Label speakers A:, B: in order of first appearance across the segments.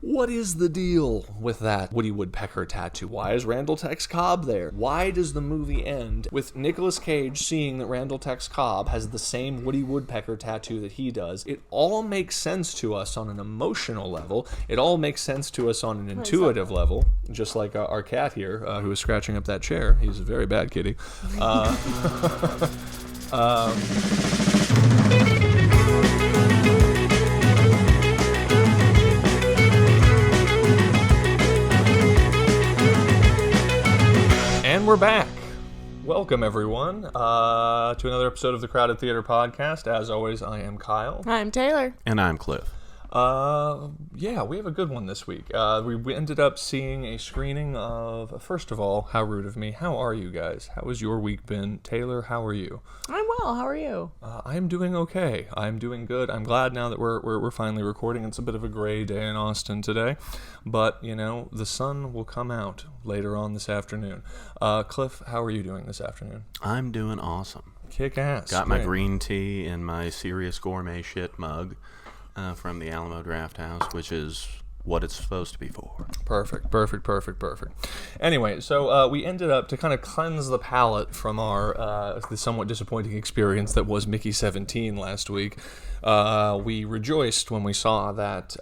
A: What is the deal with that Woody Woodpecker tattoo? Why is Randall Tex Cobb there? Why does the movie end with Nicolas Cage seeing that Randall Tex Cobb has the same Woody Woodpecker tattoo that he does? It all makes sense to us on an emotional level. It all makes sense to us on an intuitive level, just like our cat here, who is scratching up that chair. He's a very bad kitty. And we're back. Welcome, everyone, to another episode of the Crowded Theater Podcast. As always, I am Kyle.
B: I'm Taylor.
C: And I'm Cliff.
A: Yeah, we have a good one this week. We ended up seeing a screening of, first of all, how rude of me. How are you guys? How has your week been? Taylor, how are you?
B: I'm well. How are you?
A: I'm doing okay. I'm doing good. I'm glad now that we're finally recording. It's a bit of a gray day in Austin today, but, you know, the sun will come out later on this afternoon. Cliff, how are you doing this afternoon?
C: I'm doing awesome.
A: Kick ass.
C: Got my green tea in my Serious Gourmet Shit mug from the Alamo Draft House, which is what it's supposed to be for.
A: Perfect. Anyway, so we ended up, to kind of cleanse the palate from our the somewhat disappointing experience that was Mickey 17 last week. We rejoiced when we saw that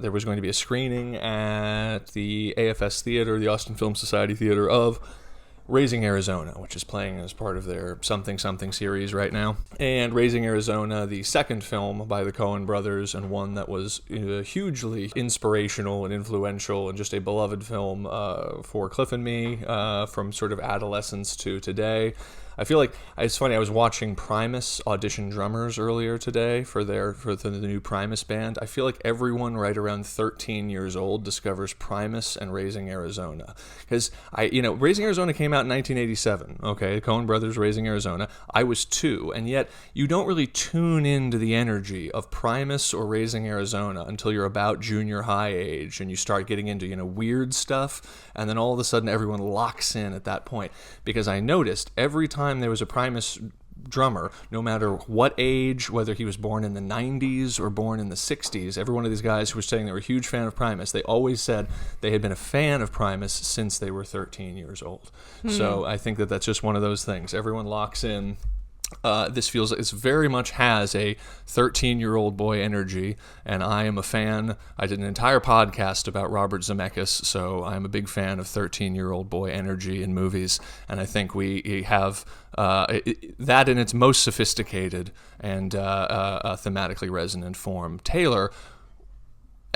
A: there was going to be a screening at the AFS Theater, the Austin Film Society Theater, of Raising Arizona, which is playing as part of their something series right now. And Raising Arizona, the second film by the Coen Brothers, and one that was hugely inspirational and influential and just a beloved film for Cliff and me from sort of adolescence to today. I feel like it's funny. I was watching Primus audition drummers earlier today for the new Primus band. I feel like everyone right around 13 years old discovers Primus and Raising Arizona, because Raising Arizona came out in 1987. Okay, Coen Brothers, Raising Arizona. I was 2, and yet you don't really tune into the energy of Primus or Raising Arizona until you're about junior high age, and you start getting into weird stuff, and then all of a sudden everyone locks in at that point. Because I noticed every time there was a Primus drummer, no matter what age, whether he was born in the 90s or born in the 60s, every one of these guys who were saying they were a huge fan of Primus, they always said they had been a fan of Primus since they were 13 years old. So I think that that's just one of those things. Everyone locks in. This feels like it very much has a 13-year-old boy energy, and I am a fan. I did an entire podcast about Robert Zemeckis, so I'm a big fan of 13-year-old boy energy in movies, and I think we have that in its most sophisticated and thematically resonant form. Taylor,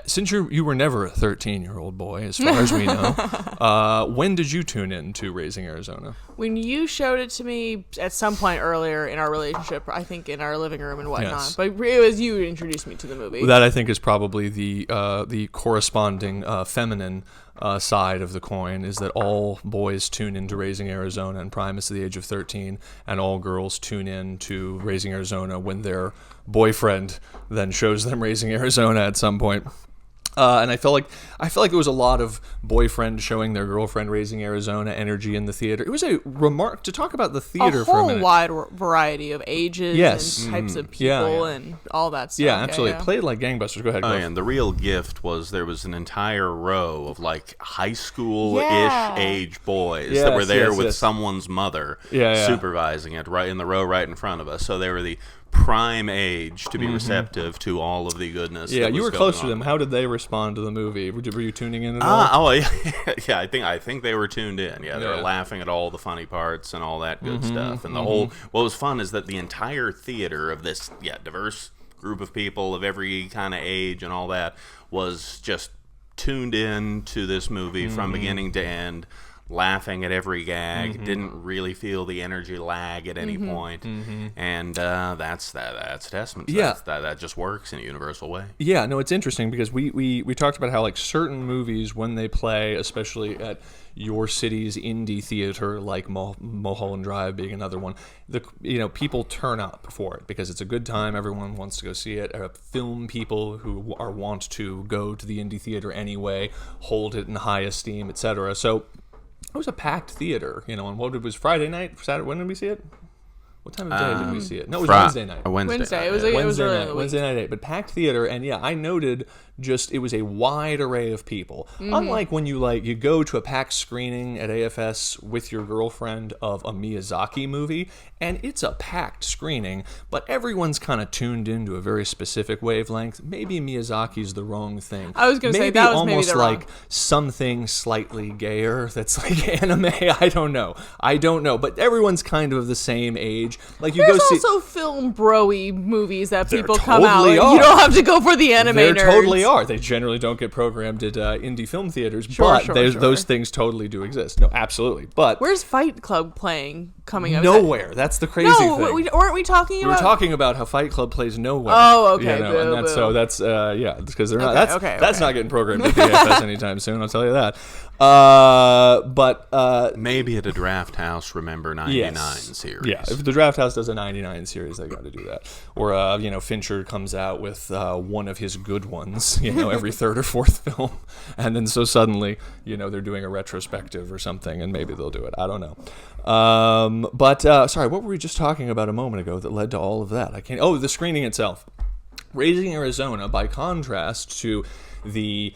A: since you were never a 13-year-old boy, as far as we know, when did you tune in to Raising Arizona?
B: When you showed it to me at some point earlier in our relationship, I think in our living room and whatnot.
A: Yes.
B: But it was you who introduced me to the movie.
A: That, I think, is probably the corresponding feminine side of the coin, is that all boys tune into Raising Arizona and Primus at the age of 13, and all girls tune in to Raising Arizona when their boyfriend then shows them Raising Arizona at some point. And I felt like it was a lot of boyfriend showing their girlfriend Raising Arizona energy in the theater. It was a remark to talk about the theater for a minute.
B: A whole wide variety of ages and types of people and all that stuff.
A: Yeah, absolutely. It played like gangbusters. Go ahead, Cliff.
C: And the real gift was there was an entire row of like high school-ish age boys that were there with someone's mother supervising it right in the row right in front of us. So they were the prime age to be receptive to all of the goodness.
A: Yeah, you were close to them. How did they respond to the movie? Were you tuning in at all?
C: Oh, yeah. I think they were tuned in. Yeah, they were laughing at all the funny parts and all that good stuff. And the whole, what was fun is that the entire theater of this diverse group of people of every kind of age and all that was just tuned in to this movie from beginning to end, laughing at every gag, didn't really feel the energy lag at any point. And that's a testament to that just works in a universal way.
A: Yeah, no, it's interesting because we talked about how like certain movies, when they play, especially at your city's indie theater, like Mulholland Drive being another one, people turn up for it because it's a good time. Everyone wants to go see it. Film people who want to go to the indie theater anyway hold it in high esteem, etc. So it was a packed theater, on what it was Friday night, Saturday. When did we see it? What time of day did we see it? No, it was Wednesday night.
C: Wednesday.
B: It was really
A: Wednesday night, but packed theater. And yeah, I noted it was a wide array of people. Unlike when you go to a packed screening at AFS with your girlfriend of a Miyazaki movie, and it's a packed screening, but everyone's kind of tuned into a very specific wavelength. Maybe Miyazaki's the wrong thing.
B: I was going to say that was
A: almost
B: maybe the
A: like
B: wrong.
A: something slightly gayer that's like anime. I don't know. But everyone's kind of the same age. Like you
B: There's
A: go see.
B: also film bro-y movies that
A: There
B: people come out.
A: totally
B: And
A: are.
B: you don't have to go for the anime
A: They
B: nerds.
A: totally are. They generally don't get programmed at indie film theaters,
B: Sure.
A: those things totally do exist. No, absolutely. But
B: Where's Fight Club coming up?
A: nowhere. That's the crazy thing.
B: Weren't we talking about?
A: We were talking about how Fight Club plays nowhere.
B: Oh, okay.
A: And that's because they're not.
B: Okay,
A: That's
B: okay.
A: not getting programmed at the AFS anytime soon. I'll tell you that. But
C: Maybe at a Draft House Remember 99 series.
A: yeah, if the Draft House does a 99 series, they got to do that. Or Fincher comes out with one of his good ones, every third or fourth film, and then so suddenly, they're doing a retrospective or something, and maybe they'll do it. I don't know. Sorry, what were we just talking about a moment ago that led to all of that? The screening itself. Raising Arizona, by contrast to the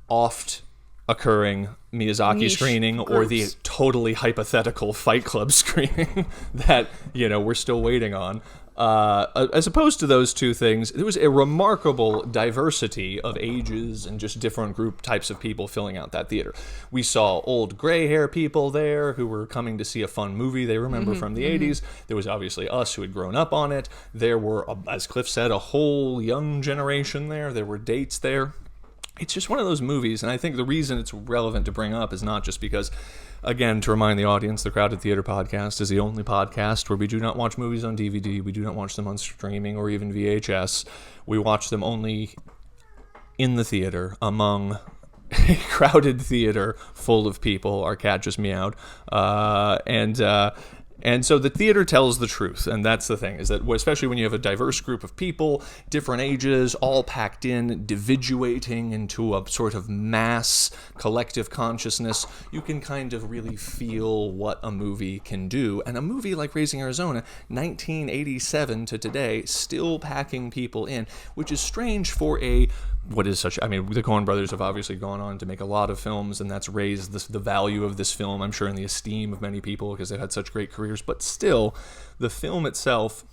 A: oft occurring Miyazaki
B: Niche
A: screening or the
B: groups.
A: totally hypothetical Fight Club screening that we're still waiting on. As opposed to those two things, there was a remarkable diversity of ages and just different group types of people filling out that theater. We saw old gray hair people there who were coming to see a fun movie they remember from the 80s. There was obviously us who had grown up on it. There were, as Cliff said, a whole young generation there. There were dates there. It's just one of those movies, and I think the reason it's relevant to bring up is not just because, again, to remind the audience, the Crowded Theater Podcast is the only podcast where we do not watch movies on DVD, we do not watch them on streaming or even VHS. We watch them only in the theater among a crowded theater full of people. Our cat just meowed. And so the theater tells the truth, and that's the thing, is that especially when you have a diverse group of people, different ages, all packed in, individuating into a sort of mass collective consciousness, you can kind of really feel what a movie can do. And a movie like Raising Arizona, 1987 to today, still packing people in, which is strange for the Coen Brothers have obviously gone on to make a lot of films, and that's raised the value of this film, I'm sure, in the esteem of many people because they've had such great careers. But still, the film itself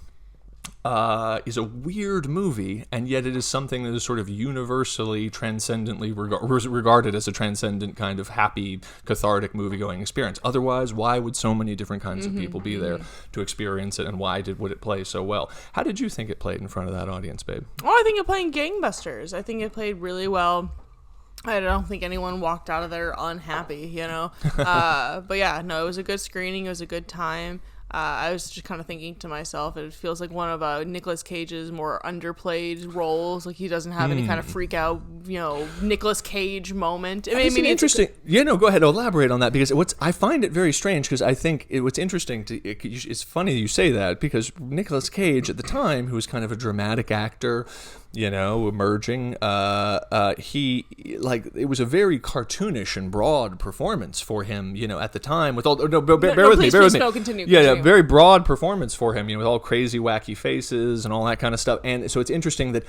A: is a weird movie, and yet it is something that is sort of universally, transcendently regarded as a transcendent kind of happy, cathartic movie-going experience. Otherwise, why would so many different kinds of people be there to experience it, and why would it play so well? How did you think it played in front of that audience, babe?
B: Well, I think it played gangbusters. I think it played really well. I don't think anyone walked out of there unhappy, But yeah, no, it was a good screening. It was a good time. I was just kind of thinking to myself, it feels like one of Nicolas Cage's more underplayed roles. Like he doesn't have any kind of freak out, Nicolas Cage moment.
A: It's interesting. Go ahead, elaborate on that, because I find it very strange, because I think what's interesting it's funny you say that, because Nicolas Cage at the time, who was kind of a dramatic actor, emerging, it was a very cartoonish and broad performance for him, at the time, with all, bear with me.
B: No, continue.
A: Yeah, very broad performance for him, with all crazy, wacky faces and all that kind of stuff. And so it's interesting that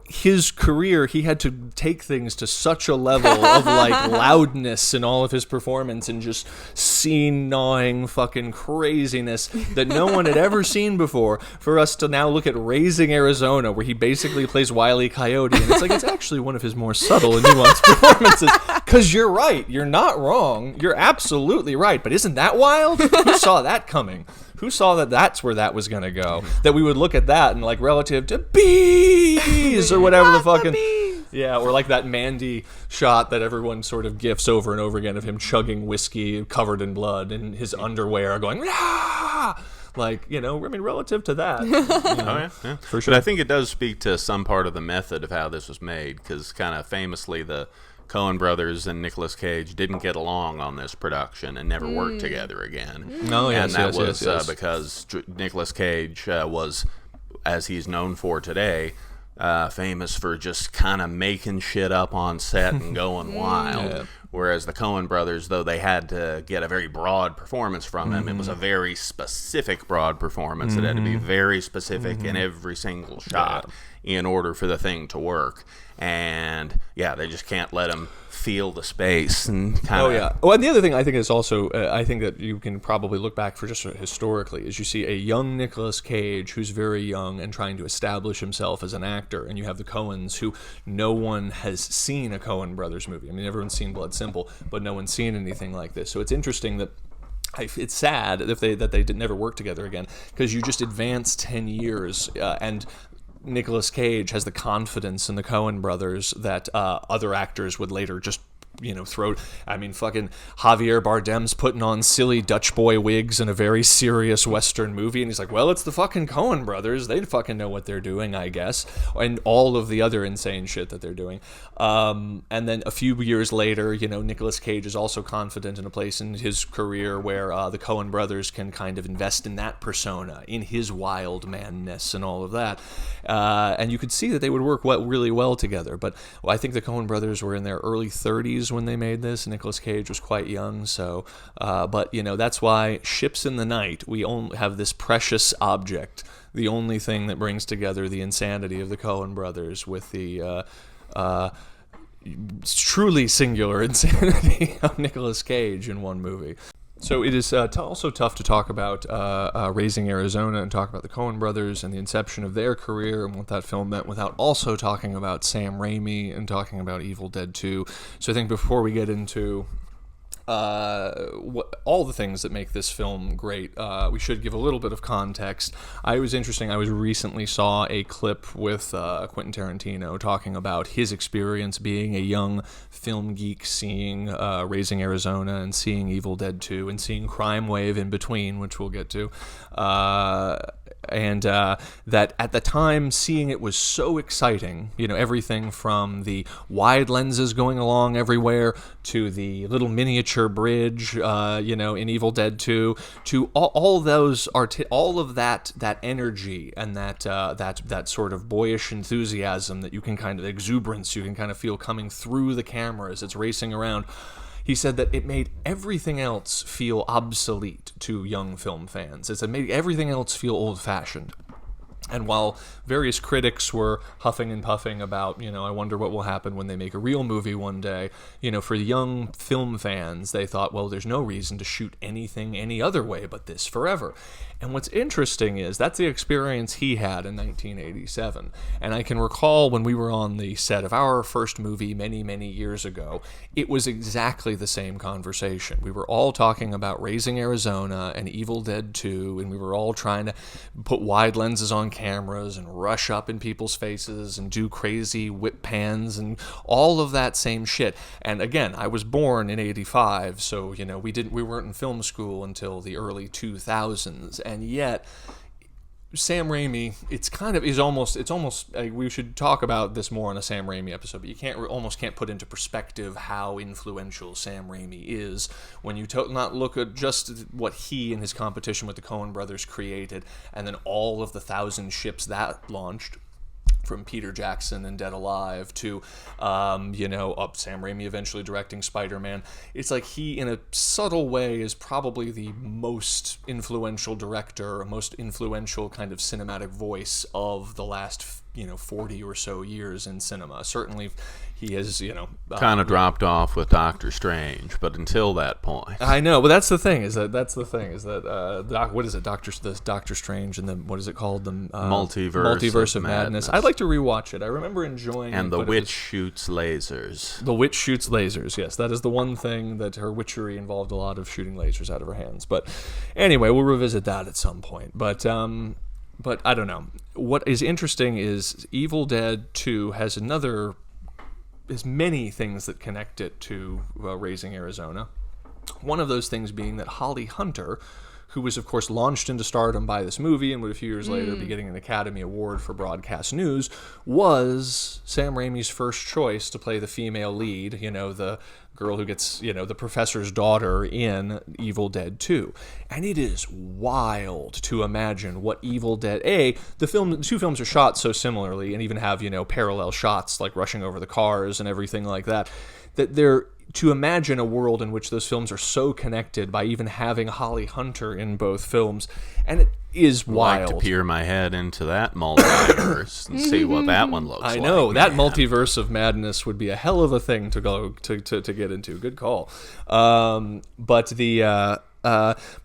A: his career, he had to take things to such a level of loudness in all of his performance and just scene-gnawing fucking craziness that no one had ever seen before, for us to now look at Raising Arizona, where he basically plays Wile E. Coyote, and it's actually one of his more subtle and nuanced performances. Because you're right, you're not wrong, you're absolutely right, but isn't that wild? Who saw that coming? Who saw that that's where that was going to go? That we would look at that and relative to bees or whatever the fucking... Yeah, or that Mandy shot that everyone sort of gifs over and over again of him chugging whiskey covered in blood and his underwear going... Ah! relative to that.
C: Yeah.
A: For sure.
C: But I think it does speak to some part of the method of how this was made, because kind of famously the Coen Brothers and Nicolas Cage didn't get along on this production and never worked together again.
A: Oh, yes,
C: and that was
A: yes.
C: because Nicolas Cage was, as he's known for today, famous for just kind of making shit up on set and going wild.
A: Yeah.
C: Whereas the Coen Brothers, though they had to get a very broad performance from him, it was a very specific broad performance. It had to be very specific in every single shot. in order for the thing to work. And yeah, they just can't let him feel the space and kind of.
A: Oh yeah. Well, and the other thing I think is also I think that you can probably look back for just historically is you see a young Nicolas Cage who's very young and trying to establish himself as an actor, and you have the Coens who no one has seen a Coen Brothers movie. I mean, everyone's seen Blood Simple, but no one's seen anything like this. So it's interesting that. It's sad that they did never work together again, because you just advance 10 years and Nicolas Cage has the confidence in the Coen brothers that other actors would later just throw. I mean, fucking Javier Bardem's putting on silly Dutch boy wigs in a very serious Western movie, and he's like, well, it's the fucking Coen brothers. They fucking know what they're doing, I guess. And all of the other insane shit that they're doing. And then a few years later, Nicolas Cage is also confident in a place in his career where the Coen brothers can kind of invest in that persona, in his wild manness and all of that. And you could see that they would work really well together. But I think the Coen brothers were in their early 30s when they made this. Nicolas Cage was quite young, so but that's why ships in the night, we only have this precious object, the only thing that brings together the insanity of the Coen brothers with the truly singular insanity of Nicolas Cage in one movie. So it is also tough to talk about Raising Arizona and talk about the Coen brothers and the inception of their career and what that film meant without also talking about Sam Raimi and talking about Evil Dead 2. So I think before we get into all the things that make this film great, we should give a little bit of context. I recently saw a clip with Quentin Tarantino talking about his experience being a young film geek, seeing Raising Arizona and seeing Evil Dead 2 and seeing Crime Wave in between, which we'll get to. And that at the time, seeing it was so exciting, everything from the wide lenses going along everywhere to the little miniature bridge, in Evil Dead 2, to all those all of that energy and that sort of boyish enthusiasm that you can kind of exuberance you can kind of feel coming through the camera as it's racing around. He said that it made everything else feel obsolete to young film fans. It made everything else feel old-fashioned. And while various critics were huffing and puffing about, I wonder what will happen when they make a real movie one day, for young film fans, they thought, well, there's no reason to shoot anything any other way but this forever. And what's interesting is that's the experience he had in 1987. And I can recall when we were on the set of our first movie many, many years ago, it was exactly the same conversation. We were all talking about Raising Arizona and Evil Dead 2, and we were all trying to put wide lenses on cameras and rush up in people's faces and do crazy whip pans and all of that same shit. And again, I was born in 85, so we weren't in film school until the early 2000s. And yet, Sam Raimi, it's almost we should talk about this more on a Sam Raimi episode, but you almost can't put into perspective how influential Sam Raimi is when you not look at just what he and his competition with the Coen brothers created, and then all of the 1,000 ships that launched. From Peter Jackson and Dead Alive to, Sam Raimi eventually directing Spider-Man. It's like he, in a subtle way, is probably the most influential director, most influential kind of cinematic voice of the last, 40 or so years in cinema. Certainly, he has,
C: kind of dropped off with Doctor Strange, but until that point,
A: I know. But that's the thing. What is it? Doctor Strange, and then what is it called? The Multiverse of Madness. I'd like to rewatch it. I remember enjoying.
C: And the witch shoots lasers.
A: The witch shoots lasers. Yes, that is the one thing that her witchery involved a lot of shooting lasers out of her hands. But anyway, we'll revisit that at some point. But I don't know. What is interesting is Evil Dead 2 has many things that connect it to Raising Arizona. One of those things being that Holly Hunter, who was, of course, launched into stardom by this movie and would a few years later be getting an Academy Award for Broadcast News, was Sam Raimi's first choice to play the female lead, the girl who gets, the professor's daughter in Evil Dead 2. And it is wild to imagine what Evil Dead... the two films are shot so similarly and even have, parallel shots, like rushing over the cars and everything like that, that they're to imagine a world in which those films are so connected by even having Holly Hunter in both films, and it is wild.
C: I'd like to peer my head into that multiverse and see what that one looks like.
A: I know that
C: man.
A: multiverse of madness would be a hell of a thing to go to get into. Good call. But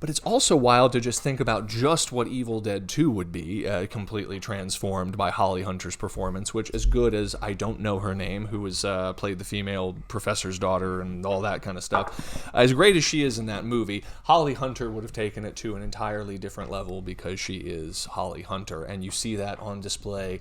A: it's also wild to just think about just what Evil Dead 2 would be, completely transformed by Holly Hunter's performance, which, as good as I don't know her name, who was played the female professor's daughter and all that kind of stuff, as great as she is in that movie, Holly Hunter would have taken it to an entirely different level because she is Holly Hunter, and you see that on display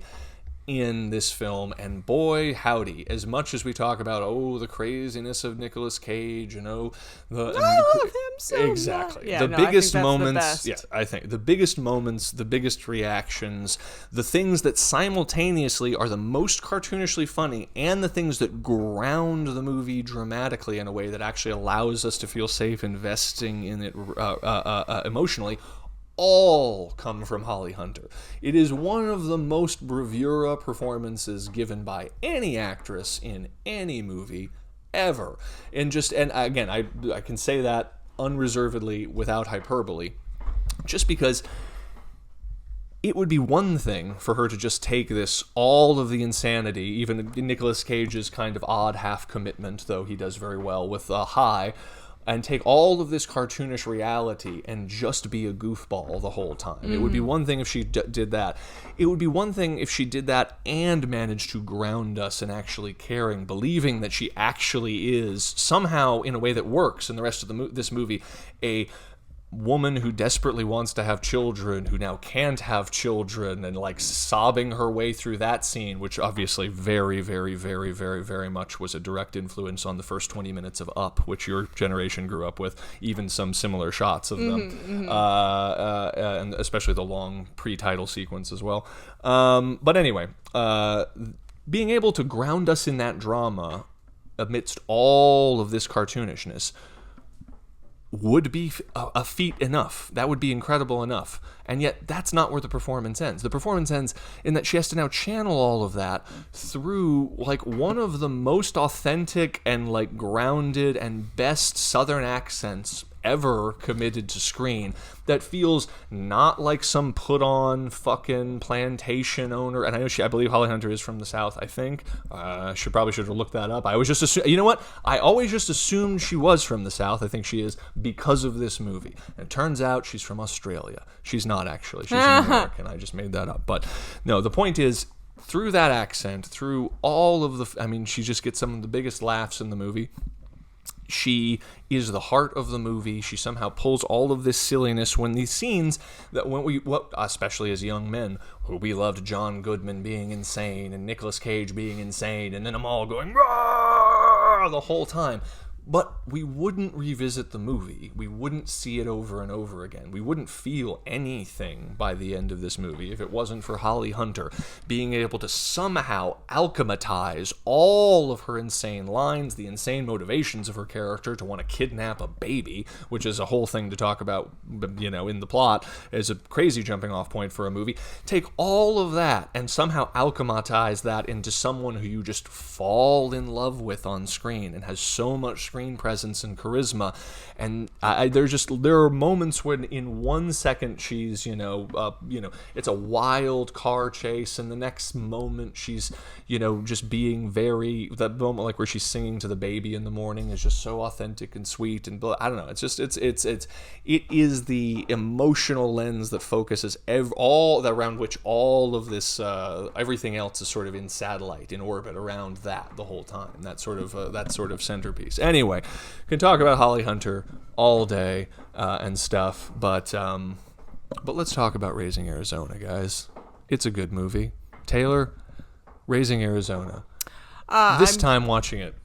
A: in this film. And boy howdy, as much as we talk about the craziness of Nicolas Cage and I love him so
B: exactly
A: much.
B: Yeah,
A: the
B: no,
A: biggest
B: I think
A: moments
B: that's the best.
A: I think the biggest moments, the biggest reactions, the things that simultaneously are the most cartoonishly funny and the things that ground the movie dramatically in a way that actually allows us to feel safe investing in it emotionally, all come from Holly Hunter. It is one of the most bravura performances given by any actress in any movie ever. And again, I can say that unreservedly without hyperbole, just because it would be one thing for her to just take all of the insanity, even Nicolas Cage's kind of odd half commitment, though he does very well with High, and take all of this cartoonish reality and just be a goofball the whole time. Mm-hmm. It would be one thing if she did that. It would be one thing if she did that and managed to ground us in actually caring, believing that she actually is somehow, in a way that works in the rest of this movie, a woman who desperately wants to have children, who now can't have children, and like sobbing her way through that scene, which obviously very, very, very, very, very much was a direct influence on the first 20 minutes of Up, which your generation grew up with, even some similar shots of them, and especially the long pre-title sequence as well. But anyway, being able to ground us in that drama amidst all of this cartoonishness would be a feat enough. That would be incredible enough. And yet that's not where the performance ends. The performance ends in that she has to now channel all of that through like one of the most authentic and like grounded and best Southern accents ever committed to screen, that feels not like some put on fucking plantation owner. And I believe Holly Hunter is from the South, I think. Probably should have looked that up. I was just you know what? I always just assumed she was from the South. I think she is because of this movie. And it turns out she's from Australia. She's not actually. She's an American. I just made that up. But no, the point is, through that accent, through all of she just gets some of the biggest laughs in the movie. She is the heart of the movie. She somehow pulls all of this silliness when these scenes that especially as young men, who we loved John Goodman being insane and Nicolas Cage being insane, and then them all going "Roar!" the whole time. But we wouldn't revisit the movie. We wouldn't see it over and over again. We wouldn't feel anything by the end of this movie if it wasn't for Holly Hunter being able to somehow alchematize all of her insane lines, the insane motivations of her character to want to kidnap a baby, which is a whole thing to talk about, in the plot, as a crazy jumping off point for a movie. Take all of that and somehow alchematize that into someone who you just fall in love with on screen and has so much screen presence and charisma, and there are moments when in 1 second she's it's a wild car chase, and the next moment she's just being that moment like where she's singing to the baby in the morning is just so authentic and sweet, and I don't know, it is the emotional lens that focuses around which all of this everything else is sort of in satellite, in orbit around that the whole time, that sort of centerpiece. Anyway, can talk about Holly Hunter all day and stuff, but let's talk about Raising Arizona, guys. It's a good movie. Taylor, Raising Arizona. Time watching it,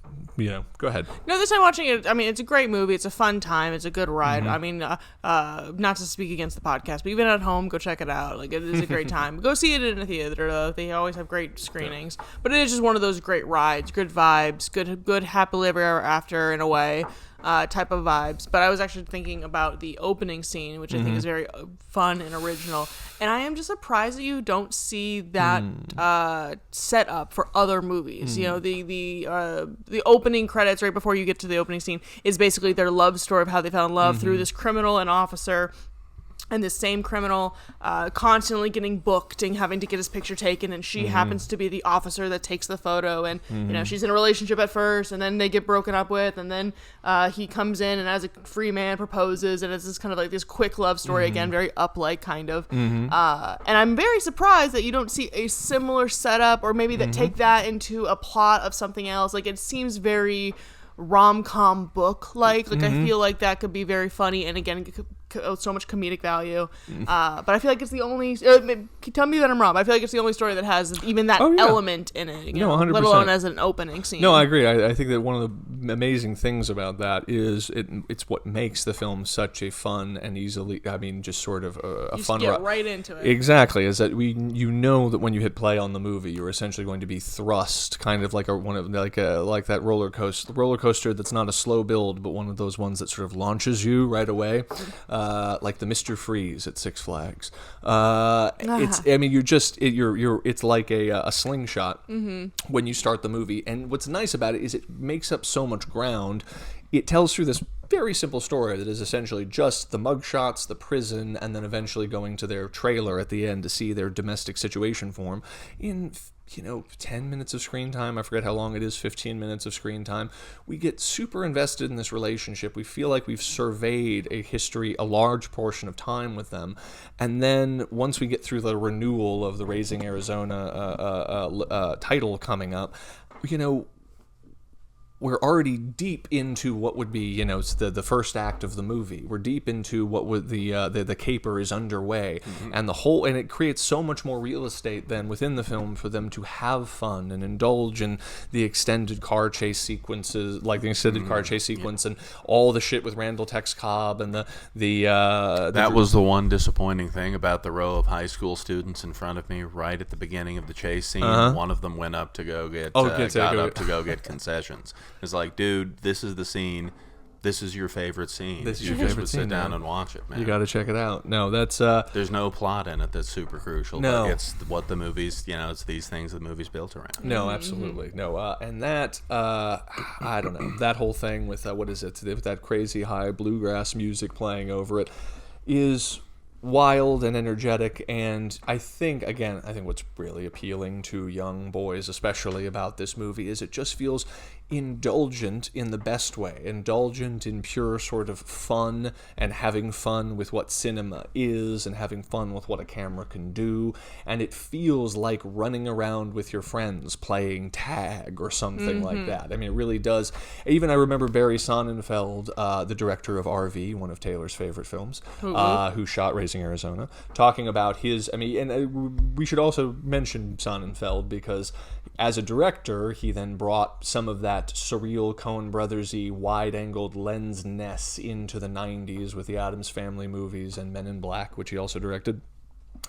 A: go ahead.
B: No, this time watching it, it's a great movie. It's a fun time. It's a good ride. Mm-hmm. Not to speak against the podcast, but even at home, go check it out. Like, it is a great time. Go see it in a theater, though. They always have great screenings. Yeah. But it is just one of those great rides, good vibes, good happily ever after in a way. type of vibes. But I was actually thinking about the opening scene, which I think is very fun and original. And I am just surprised that you don't see that set up for other movies. You know, the opening credits right before you get to the opening scene is basically their love story of how they fell in love through this criminal and officer. And this same criminal constantly getting booked and having to get his picture taken, and she happens to be the officer that takes the photo, and you know, she's in a relationship at first, and then they get broken up with, and then he comes in and as a free man proposes, and it's this kind of like this quick love story again, very Up-like kind of. And I'm very surprised that you don't see a similar setup, or maybe that take that into a plot of something else. Like, it seems very rom-com book like I feel like that could be very funny, and again, so much comedic value, but I feel like it's the only tell me that I'm wrong, but I feel like it's the only story that has even that element in it, you know, 100%. Let alone as an opening scene.
A: No, I agree. I think that one of the amazing things about that is it's what makes the film such a fun and easily, I mean, just sort of a
B: you
A: fun
B: get right into it.
A: Exactly, is that you know that when you hit play on the movie, you're essentially going to be thrust kind of like like that roller coaster that's not a slow build, but one of those ones that sort of launches you right away. Like the Mr. Freeze at Six Flags. It's, I mean, it's like a slingshot when you start the movie. And what's nice about it is it makes up so much ground. It tells through this very simple story that is essentially just the mugshots, the prison, and then eventually going to their trailer at the end to see their domestic situation form in 10 minutes of screen time. I forget how long it is, 15 minutes of screen time. We get super invested in this relationship. We feel like we've surveyed a history, a large portion of time with them. And then once we get through the renewal of the Raising Arizona title coming up, we're already deep into what would be, the first act of the movie. We're deep into what would the caper is underway, and and it creates so much more real estate then within the film for them to have fun and indulge in the extended car chase sequences, like the extended car chase sequence and all the shit with Randall Tex Cobb and
C: that was the one disappointing thing about the row of high school students in front of me right at the beginning of the chase scene. One of them went up to go get get concessions. It's like, dude, this is the scene. This is your favorite scene.
A: This is
C: you
A: your
C: just
A: favorite
C: would
A: scene,
C: sit down
A: man.
C: and watch it, man.
A: You got to check it out. No, that's
C: there's no plot in it that's super crucial.
A: No,
C: but it's what the movies. It's these things the movie's built around.
A: No, absolutely no. And that I don't know, that whole thing with what is it? With that crazy high bluegrass music playing over it is wild and energetic, and I think what's really appealing to young boys, especially about this movie, is it just feels indulgent in the best way, indulgent in pure sort of fun and having fun with what cinema is and having fun with what a camera can do, and it feels like running around with your friends playing tag or something like that. I mean, it really does. Even I remember Barry Sonnenfeld, the director of RV, one of Taylor's favorite films, who shot Raising Arizona, talking about his, and we should also mention Sonnenfeld because as a director, he then brought some of that surreal Coen Brothers-y wide-angled lens-ness into the 90s with the Addams Family movies and Men in Black, which he also directed.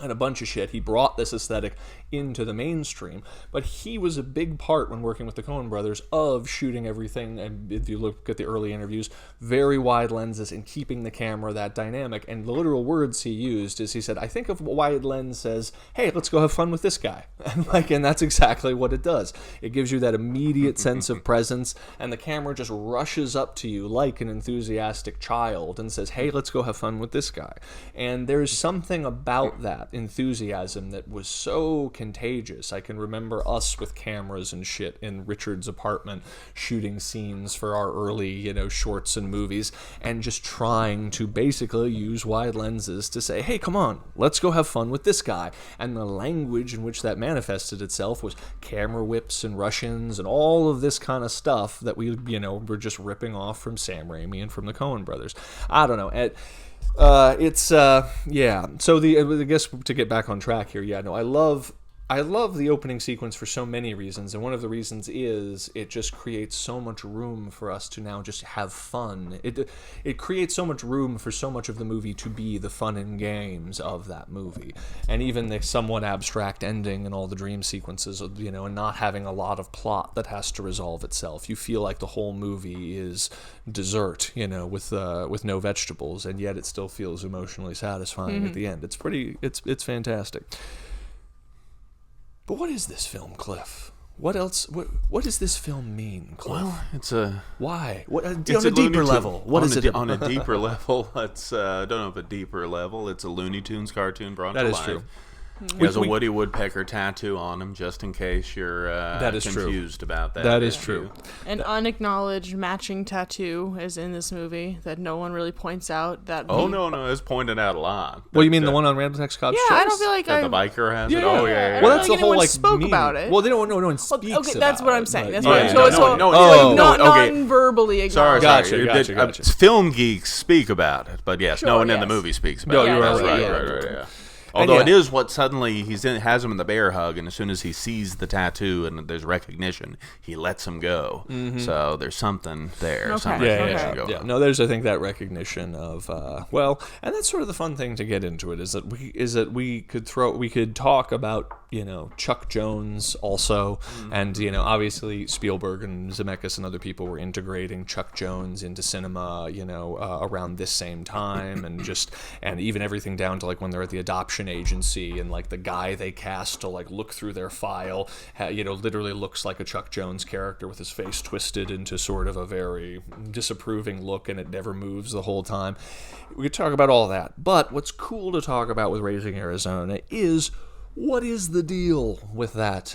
A: And a bunch of shit. He brought this aesthetic into the mainstream, but he was a big part when working with the Coen brothers of shooting everything, and if you look at the early interviews, very wide lenses and keeping the camera that dynamic. And the literal words he used is, he said, I think of a wide lens says, hey, let's go have fun with this guy. And that's exactly what it does. It gives you that immediate sense of presence, and the camera just rushes up to you like an enthusiastic child and says, hey, let's go have fun with this guy. And there's something about that enthusiasm that was so contagious. I can remember us with cameras and shit in Richard's apartment shooting scenes for our early, shorts and movies, and just trying to basically use wide lenses to say, hey, come on, let's go have fun with this guy. And the language in which that manifested itself was camera whips and rush-ins and all of this kind of stuff that we, were just ripping off from Sam Raimi and from the Coen brothers. I don't know. So I guess to get back on track here, I love I love the opening sequence for so many reasons, and one of the reasons is it just creates so much room for us to now just have fun. It creates so much room for so much of the movie to be the fun and games of that movie, and even the somewhat abstract ending and all the dream sequences, you know, and not having a lot of plot that has to resolve itself. You feel like the whole movie is dessert, you know, with no vegetables, and yet it still feels emotionally satisfying at the end. It's fantastic. But what is this film, Cliff? What else? What does this film mean, Cliff?
C: Well, it's a...
A: Why? What, on a deeper level. What is it?
C: On a deeper level, it's... I don't know if a deeper level. It's a Looney Tunes cartoon brought to life. That is true. He has a Woody Woodpecker tattoo on him, just in case you're confused about that.
A: That is true.
B: An unacknowledged matching tattoo is in this movie that no one really points out.
C: No, it's pointed out a lot.
A: Well, you mean the one on Randall Tex Cobb's
B: Yeah, I don't feel like
C: the biker has it?
A: Yeah.
C: Oh, yeah.
A: Well, that's the whole, like,
B: spoke
A: meaning.
B: about it.
A: Well, they don't. No one speaks about it.
B: Okay, that's what I'm saying. That's
C: Yeah,
B: what
C: no,
B: not
C: okay.
B: non-verbally acknowledged.
C: Sorry.
A: Gotcha.
C: Film geeks speak about it, but yes,
B: Sure,
C: no one in the
B: yes.
C: movie speaks about
A: No,
C: it.
A: you're
C: That's
A: right.
C: right. Yeah. Although it is what suddenly has him in the bear hug, and as soon as he sees the tattoo and there's recognition, he lets him go. So there's something there.
B: Okay.
C: Some
B: Yeah,
C: recognition going on.
A: No, there's, I think, that recognition of and that's sort of the fun thing to get into it is that we could talk about, you know, Chuck Jones also, and, you know, obviously Spielberg and Zemeckis and other people were integrating Chuck Jones into cinema, you know, around this same time, and even everything down to like when they're at the adoption agency and like the guy they cast to like look through their file, you know, literally looks like a Chuck Jones character with his face twisted into sort of a very disapproving look, and it never moves the whole time. We could talk about all that, but what's cool to talk about with Raising Arizona is what is the deal with that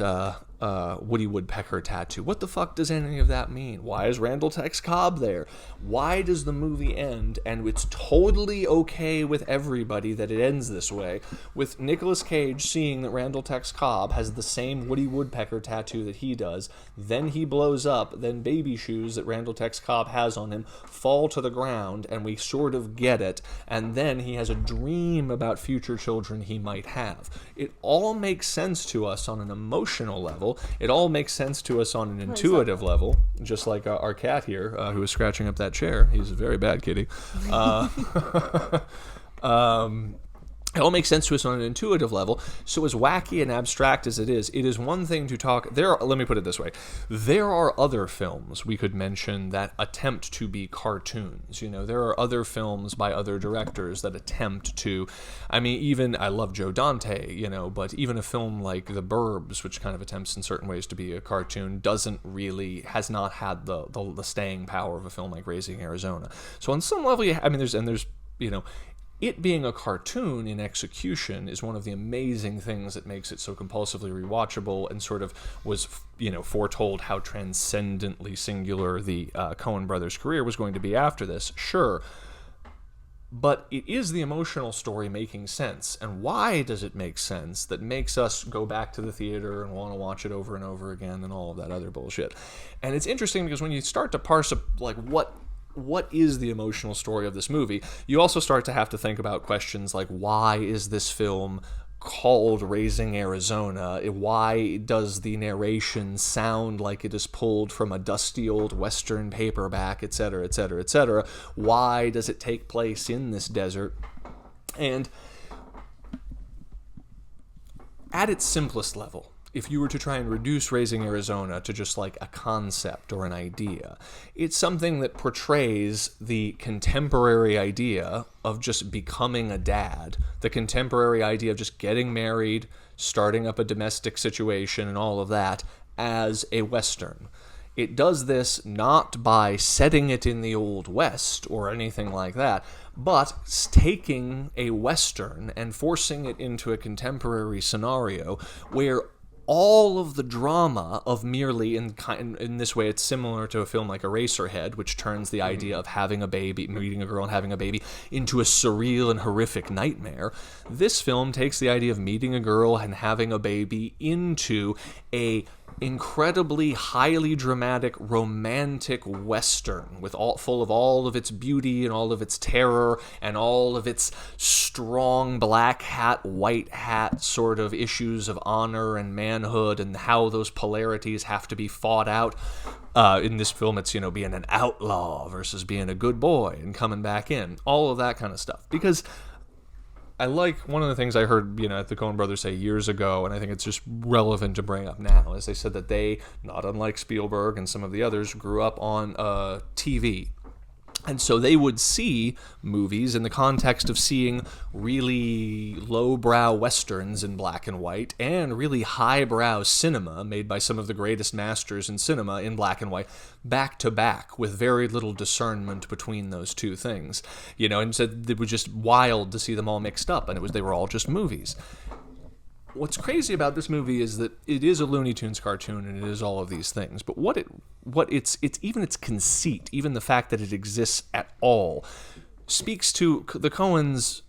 A: Woody Woodpecker tattoo? What the fuck does any of that mean? Why is Randall Tex Cobb there? Why does the movie end, and it's totally okay with everybody that it ends this way, with Nicolas Cage seeing that Randall Tex Cobb has the same Woody Woodpecker tattoo that he does, then he blows up, then baby shoes that Randall Tex Cobb has on him fall to the ground, and we sort of get it, and then he has a dream about future children he might have. It all makes sense to us on an emotional level. It all makes sense to us on an intuitive level, just like our cat here, who is scratching up that chair. He's a very bad kitty. It all makes sense to us on an intuitive level. So as wacky and abstract as it is one thing to talk... Let me put it this way. There are other films we could mention that attempt to be cartoons. You know, there are other films by other directors that attempt to... I mean, even... I love Joe Dante, you know, but even a film like The Burbs, which kind of attempts in certain ways to be a cartoon, has not had the staying power of a film like Raising Arizona. So on some level, there's you know... It being a cartoon in execution is one of the amazing things that makes it so compulsively rewatchable, and sort of was, you know, foretold how transcendently singular the Coen Brothers' career was going to be after this. Sure. But it is the emotional story making sense. And why does it make sense that makes us go back to the theater and want to watch it over and over again and all of that other bullshit? And it's interesting because when you start to parse up, like, what is the emotional story of this movie, you also start to have to think about questions like, why is this film called Raising Arizona? Why does the narration sound like it is pulled from a dusty old Western paperback, etc., etc., etc.? Why does it take place in this desert? And at its simplest level, if you were to try and reduce Raising Arizona to just like a concept or an idea, it's something that portrays the contemporary idea of just becoming a dad, the contemporary idea of just getting married, starting up a domestic situation and all of that as a Western. It does this not by setting it in the Old West or anything like that, but taking a Western and forcing it into a contemporary scenario where all of the drama of merely, in this way, it's similar to a film like Eraserhead, which turns the idea of having a baby, meeting a girl and having a baby, into a surreal and horrific nightmare. This film takes the idea of meeting a girl and having a baby into a incredibly highly dramatic romantic western with full of all of its beauty and all of its terror and all of its strong black hat white hat sort of issues of honor and manhood and how those polarities have to be fought out. In this film, it's, being an outlaw versus being a good boy and coming back in, all of that kind of stuff. Because I like one of the things I heard, the Coen Brothers say years ago, and I think it's just relevant to bring up now, is they said that they, not unlike Spielberg and some of the others, grew up on TV. And so they would see movies in the context of seeing really lowbrow westerns in black and white and really highbrow cinema made by some of the greatest masters in cinema in black and white, back to back, with very little discernment between those two things. And said it was just wild to see them all mixed up, and they were all just movies. What's crazy about this movie is that it is a Looney Tunes cartoon and it is all of these things. But it's even its conceit, even the fact that it exists at all, speaks to the Coens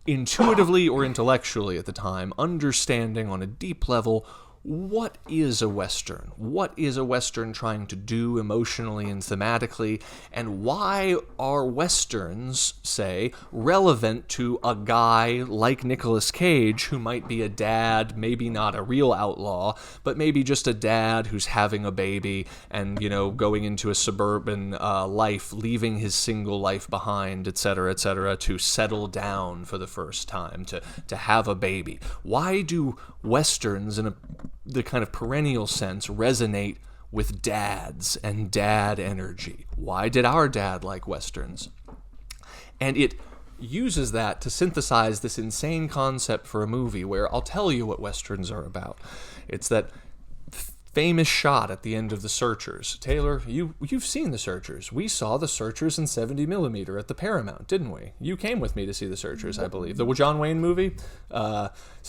A: intuitively or intellectually at the time, understanding on a deep level what is a Western? What is a Western trying to do emotionally and thematically? And why are Westerns, say, relevant to a guy like Nicolas Cage, who might be a dad, maybe not a real outlaw, but maybe just a dad who's having a baby and, going into a suburban life, leaving his single life behind, etc., to settle down for the first time, to have a baby. Why do Westerns in the kind of perennial sense resonate with dads and dad energy? Why did our dad like Westerns? And it uses that to synthesize this insane concept for a movie where I'll tell you what Westerns are about. It's that famous shot at the end of The Searchers. Taylor, you've seen The Searchers. We saw The Searchers in 70mm at the Paramount, didn't we? You came with me to see The Searchers, I believe. The John Wayne movie.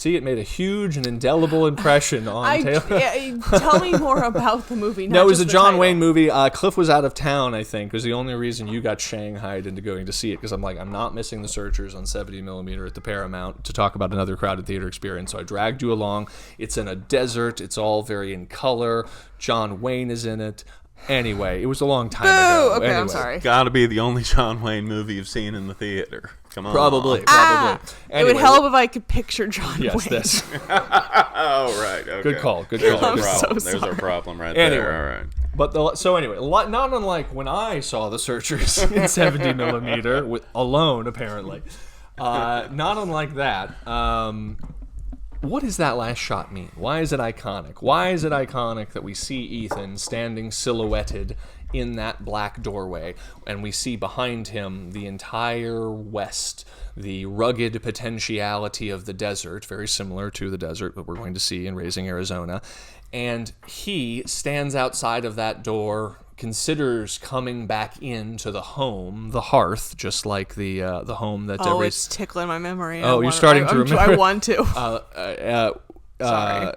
A: It made a huge and indelible impression on Taylor.
B: Tell me more about the movie.
A: No, it was a John Wayne movie. Cliff was out of town, I think. It was the only reason you got shanghaied into going to see it, because I'm not missing The Searchers on 70mm at the Paramount to talk about another crowded theater experience. So I dragged you along. It's in a desert. It's all very in color. John Wayne is in it. Anyway, it was a long time ago.
B: Okay,
A: anyway.
B: I'm sorry.
C: Gotta be the only John Wayne movie you've seen in the theater. Come on.
A: Probably.
B: Anyway, it would help if I could picture John Wayne.
A: This.
C: Oh, right. Okay.
A: Good call.
C: There's our
B: I'm
C: problem.
B: so
C: There's our
B: sorry.
C: problem right
A: Anyway.
C: there. All right.
A: But not unlike when I saw The Searchers in 70mm alone, apparently. Not unlike that. What does that last shot mean? Why is it iconic? Why is it iconic that we see Ethan standing silhouetted in that black doorway, and we see behind him the entire West, the rugged potentiality of the desert, very similar to the desert that we're going to see in Raising Arizona, and he stands outside of that door, considers coming back into the home, the hearth, just like the home that.
B: It's tickling my memory.
A: You're starting to remember.
B: I want to. Sorry.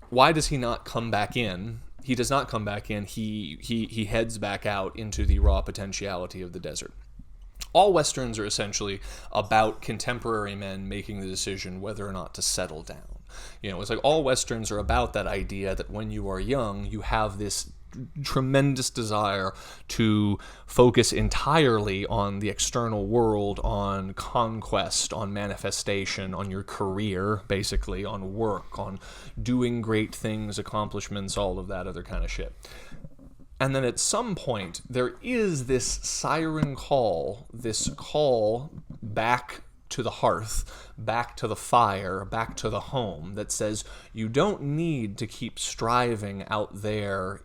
A: Why does he not come back in? He does not come back in. He heads back out into the raw potentiality of the desert. All Westerns are essentially about contemporary men making the decision whether or not to settle down. It's like all Westerns are about that idea that when you are young, you have this tremendous desire to focus entirely on the external world, on conquest, on manifestation, on your career, basically, on work, on doing great things, accomplishments, all of that other kind of shit. And then at some point, there is this siren call, this call back to the hearth, back to the fire, back to the home, that says you don't need to keep striving out there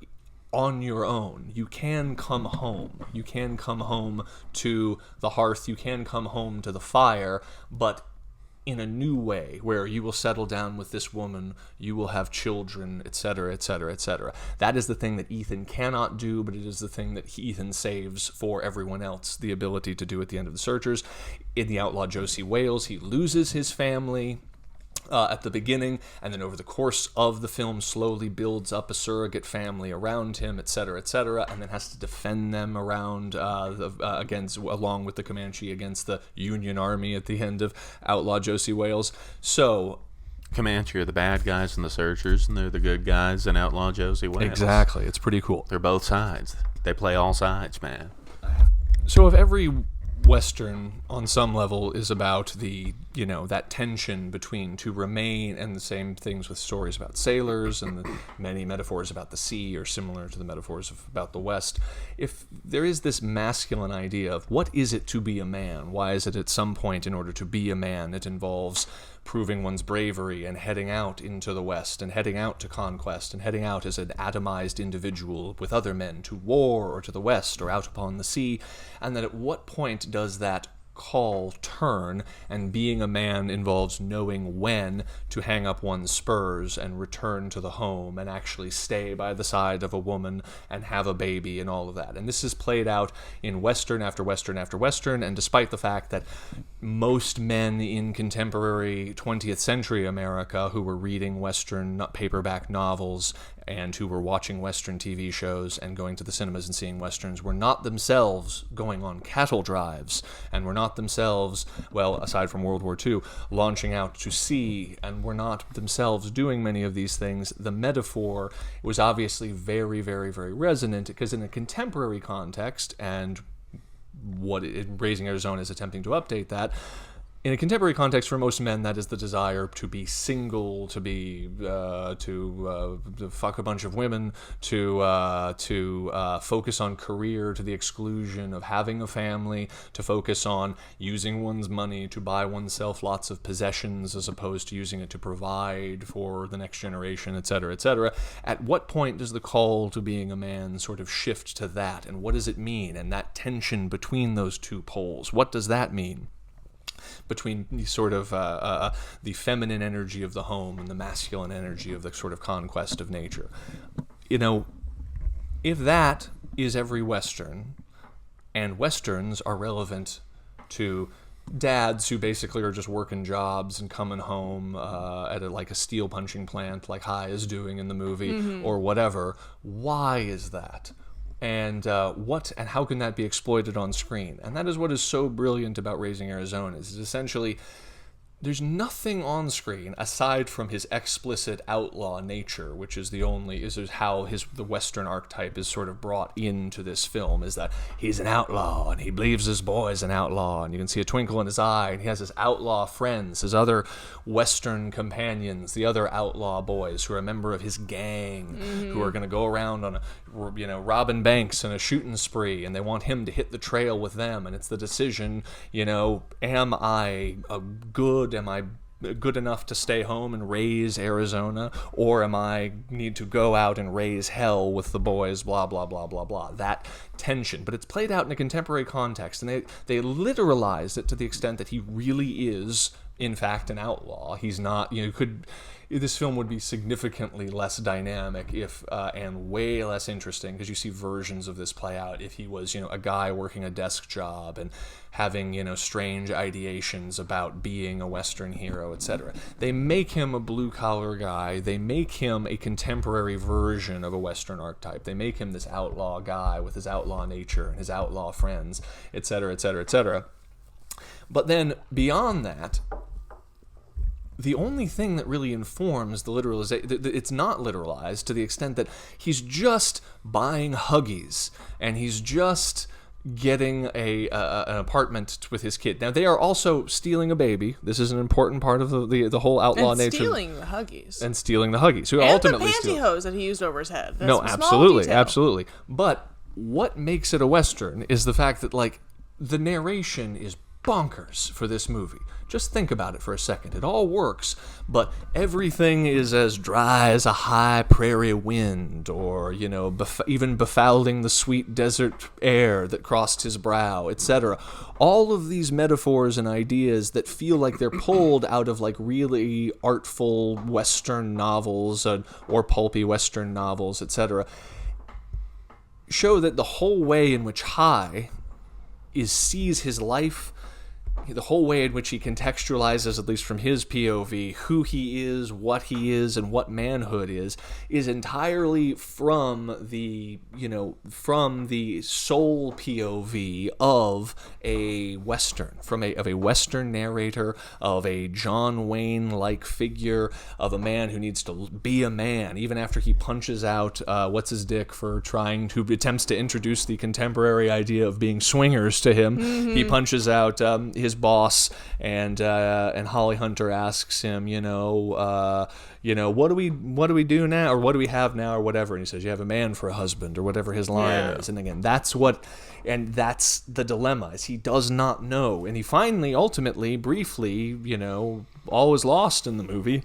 A: on your own. You can come home. You can come home to the hearth. You can come home to the fire, but in a new way, where you will settle down with this woman, you will have children, etc., etc., etc. That is the thing that Ethan cannot do, but it is the thing that Ethan saves for everyone else, the ability to do at the end of The Searchers. In The Outlaw Josie Wales, he loses his family at the beginning, and then over the course of the film slowly builds up a surrogate family around him, etc., and then has to defend them around along with the Comanche against the Union Army at the end of Outlaw Josie Wales. So
C: Comanche are the bad guys and the searchers, and they're the good guys and Outlaw Josie Wales.
A: Exactly. It's pretty cool.
C: They're both sides. They play all sides, man.
A: So if every Western on some level is about the, that tension between to remain, and the same things with stories about sailors and the many metaphors about the sea are similar to the metaphors about the West. If there is this masculine idea of what is it to be a man, why is it at some point in order to be a man it involves proving one's bravery and heading out into the West and heading out to conquest and heading out as an atomized individual with other men to war or to the West or out upon the sea, and that at what point does that call turn, and being a man involves knowing when to hang up one's spurs and return to the home and actually stay by the side of a woman and have a baby and all of that. And this is played out in Western after Western after Western, and despite the fact that most men in contemporary 20th century America who were reading Western paperback novels and who were watching Western TV shows and going to the cinemas and seeing Westerns were not themselves going on cattle drives and were not themselves, well, aside from World War II, launching out to sea and were not themselves doing many of these things, the metaphor was obviously very, very, very resonant, because in a contemporary context, and Raising Arizona is attempting to update that, in a contemporary context, for most men, that is the desire to be single, to be to fuck a bunch of women, to focus on career to the exclusion of having a family, to focus on using one's money to buy oneself lots of possessions as opposed to using it to provide for the next generation, etc., etc. At what point does the call to being a man sort of shift to that, and what does it mean? And that tension between those two poles, what does that mean? Between the sort of the feminine energy of the home and the masculine energy of the sort of conquest of nature. If that is every Western, and Westerns are relevant to dads who basically are just working jobs and coming home at a steel punching plant like High is doing in the movie, or whatever, why is that? And how can that be exploited on screen? And that is what is so brilliant about Raising Arizona, is essentially there's nothing on screen aside from his explicit outlaw nature, which is how the Western archetype is sort of brought into this film, is that he's an outlaw and he believes his boy is an outlaw, and you can see a twinkle in his eye, and he has his outlaw friends, his other Western companions, the other outlaw boys who are a member of his gang, who are going to go around on robbing banks and a shooting spree, and they want him to hit the trail with them, and it's the decision, am I good enough to stay home and raise Arizona, or am I need to go out and raise hell with the boys, blah, blah, blah, blah, blah. That tension. But it's played out in a contemporary context, and they literalize it to the extent that he really is, in fact, an outlaw. He's not, this film would be significantly less dynamic and way less interesting, because you see versions of this play out if he was, a guy working a desk job and having, strange ideations about being a Western hero, etc. They make him a blue-collar guy. They make him a contemporary version of a Western archetype. They make him this outlaw guy with his outlaw nature and his outlaw friends, etc., etc., etc. But then beyond that, the only thing that really informs the literalization, it's not literalized to the extent that he's just buying Huggies and he's just getting an apartment with his kid. Now, they are also stealing a baby. This is an important part of the whole outlaw nature.
B: Stealing the Huggies.
C: And stealing the Huggies. Who
B: and
C: ultimately
B: the pantyhose that he used over his head. That's
C: no, absolutely. But what makes it a Western is the fact that, the narration is bonkers for this movie. Just think about it for a second. It all works, but everything is as dry as a high prairie wind, or, even befouling the sweet desert air that crossed his brow, etc. All of these metaphors and ideas that feel like they're pulled out of, really artful Western novels or pulpy Western novels, etc., show that the whole way in which High sees his life
A: the whole way in which he contextualizes, at least from his POV, who he is, and what manhood is entirely from the sole POV of a Western, of a Western narrator, of a John Wayne-like figure, of a man who needs to be a man, even after he punches out what's his dick for attempts to introduce the contemporary idea of being swingers to him. Mm-hmm. He punches out his boss, and Holly Hunter asks him, what do we do now, or what do we have now, or whatever, and he says, you have a man for a husband, or whatever his line is. And again, that's the dilemma, is he does not know, and he finally, ultimately, briefly, all is lost in the movie,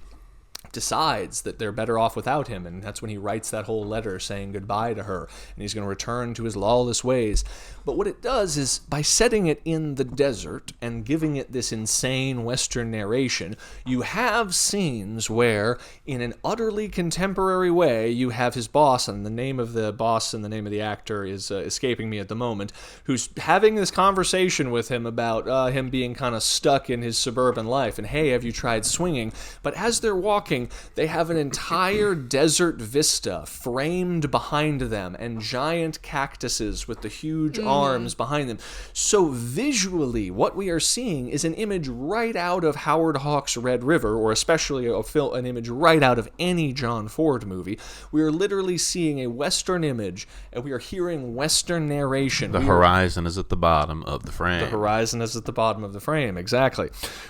A: decides that they're better off without him, and that's when he writes that whole letter saying goodbye to her, and he's going to return to his lawless ways. But what it does is, by setting it in the desert and giving it this insane Western narration, you have scenes where, in an utterly contemporary way, you have his boss, and the name of the boss and the name of the actor is escaping me at the moment, who's having this conversation with him about him being kind of stuck in his suburban life, and hey, have you tried swinging? But as they're walking, they have an entire desert vista framed behind them, and giant cactuses with the huge arms behind them. So visually, what we are seeing is an image right out of Howard Hawks' Red River, or especially an image right out of any John Ford movie. We are literally seeing a Western image, and we are hearing Western narration.
C: The horizon is at the bottom of the frame.
A: The horizon is at the bottom of the frame, exactly.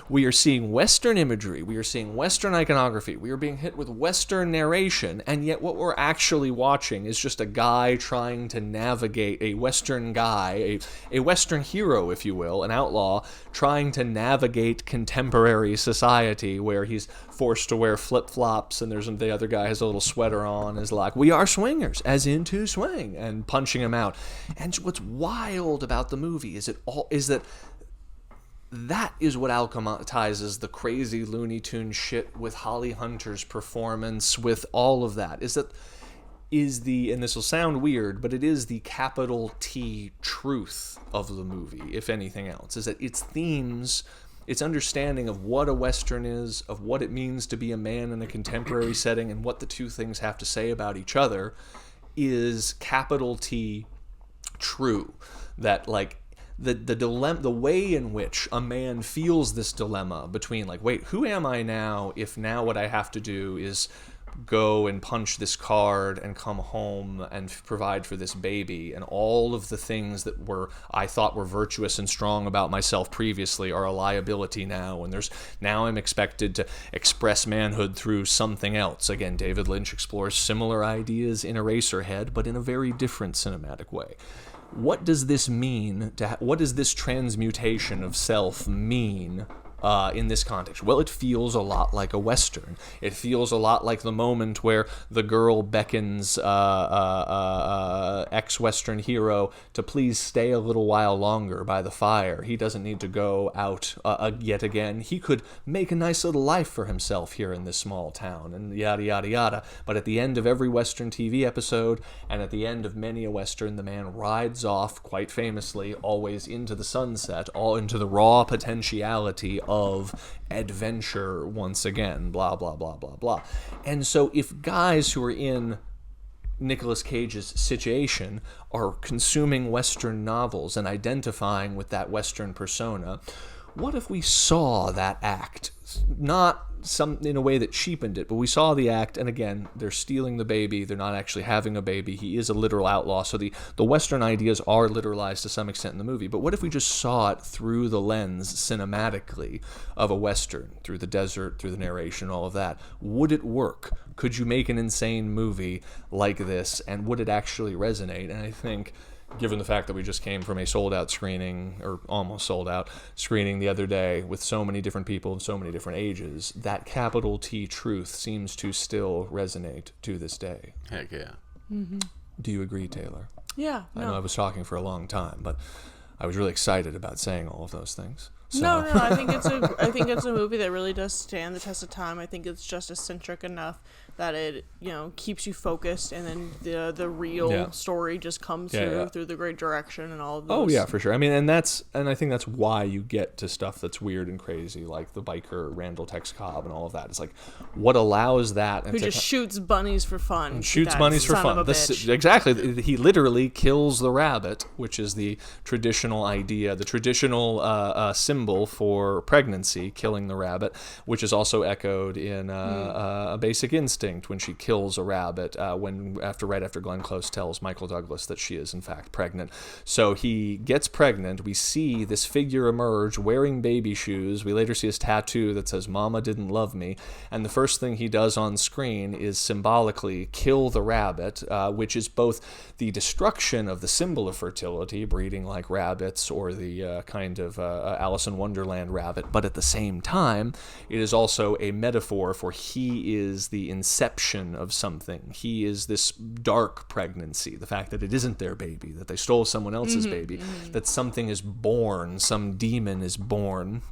A: We are seeing Western imagery. We are seeing Western iconography. We are being hit with Western narration, and yet what we're actually watching is just a guy trying to navigate, a Western guy, a Western hero, if you will, an outlaw, trying to navigate contemporary society where he's forced to wear flip-flops, and the other guy has a little sweater on, is like, we are swingers, as in to swing, and punching him out. And what's wild about the movie is that is what alchematizes the crazy Looney Tunes shit with Holly Hunter's performance, with all of that, and this will sound weird, but it is the capital T truth of the movie, if anything else, is that its themes, its understanding of what a Western is, of what it means to be a man in a contemporary setting, and what the two things have to say about each other, is capital T true. That, like, the dilemma, the way in which a man feels this dilemma between, like, wait, who am I now if now what I have to do is go and punch this card and come home and provide for this baby, and all of the things that I thought were virtuous and strong about myself previously are a liability now, and now I'm expected to express manhood through something else. Again, David Lynch explores similar ideas in Eraserhead, but in a very different cinematic way. What does this mean? What does this transmutation of self mean in this context? Well, it feels a lot like a Western. It feels a lot like the moment where the girl beckons ex-Western hero to please stay a little while longer by the fire. He doesn't need to go out yet again. He could make a nice little life for himself here in this small town, and yada, yada, yada. But at the end of every Western TV episode, and at the end of many a Western, the man rides off, quite famously, always into the sunset, all into the raw potentiality of adventure once again, blah, blah, blah, blah, blah. And so if guys who are in Nicolas Cage's situation are consuming Western novels and identifying with that Western persona, what if we saw that act? Not in a way that cheapened it, but we saw the act, and again, they're stealing the baby, they're not actually having a baby, he is a literal outlaw, so the Western ideas are literalized to some extent in the movie, but what if we just saw it through the lens, cinematically, of a Western, through the desert, through the narration, all of that? Would it work? Could you make an insane movie like this, and would it actually resonate? And I think, given the fact that we just came from a sold-out screening, or almost sold-out screening the other day, with so many different people of so many different ages, that capital T truth seems to still resonate to this day.
C: Heck yeah.
B: Mm-hmm.
A: Do you agree, Taylor?
B: Yeah.
A: I know I was talking for a long time, but I was really excited about saying all of those things. So.
B: No, I think it's a movie that really does stand the test of time. I think it's just eccentric enough that it, keeps you focused, and then the real story just comes through the great direction and all of those.
A: Oh yeah, for sure. I mean, and I think that's why you get to stuff that's weird and crazy, like the biker Randall Tex Cobb and all of that. It's like what allows that.
B: Who just shoots bunnies for fun?
A: Shoots bunnies for fun. Exactly. He literally kills the rabbit, which is the traditional idea, the traditional symbol for pregnancy, killing the rabbit, which is also echoed in A Basic Instinct when she kills a rabbit right after Glenn Close tells Michael Douglas that she is in fact pregnant. So he gets pregnant. We see this figure emerge wearing baby shoes. We later see his tattoo that says "Mama didn't love me," and the first thing he does on screen is symbolically kill the rabbit, which is both the destruction of the symbol of fertility, breeding like rabbits, or the kind of Alice in Wonderland rabbit, but at the same time, it is also a metaphor for he is the inception of something. He is this dark pregnancy, the fact that it isn't their baby, that they stole someone else's baby, that something is born, some demon is born.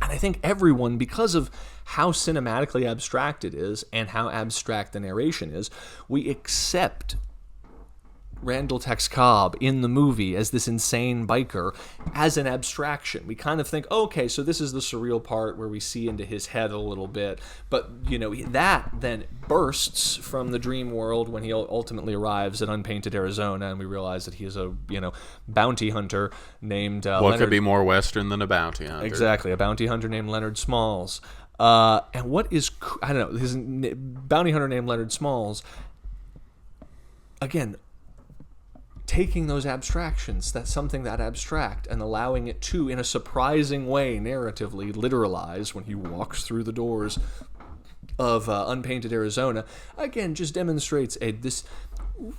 A: And I think everyone, because of how cinematically abstract it is and how abstract the narration is, we accept Randall Tex Cobb in the movie as this insane biker as an abstraction. We kind of think, okay, so this is the surreal part where we see into his head a little bit, but that then bursts from the dream world when he ultimately arrives at Unpainted Arizona, and we realize that he is a bounty hunter named
C: what could be more Western than a bounty hunter?
A: Exactly, a bounty hunter named Leonard Smalls. And what is, I don't know, his bounty hunter named Leonard Smalls, again, taking those abstractions, that's something that abstract, and allowing it to, in a surprising way, narratively literalize when he walks through the doors of Unpainted Arizona, again, just demonstrates this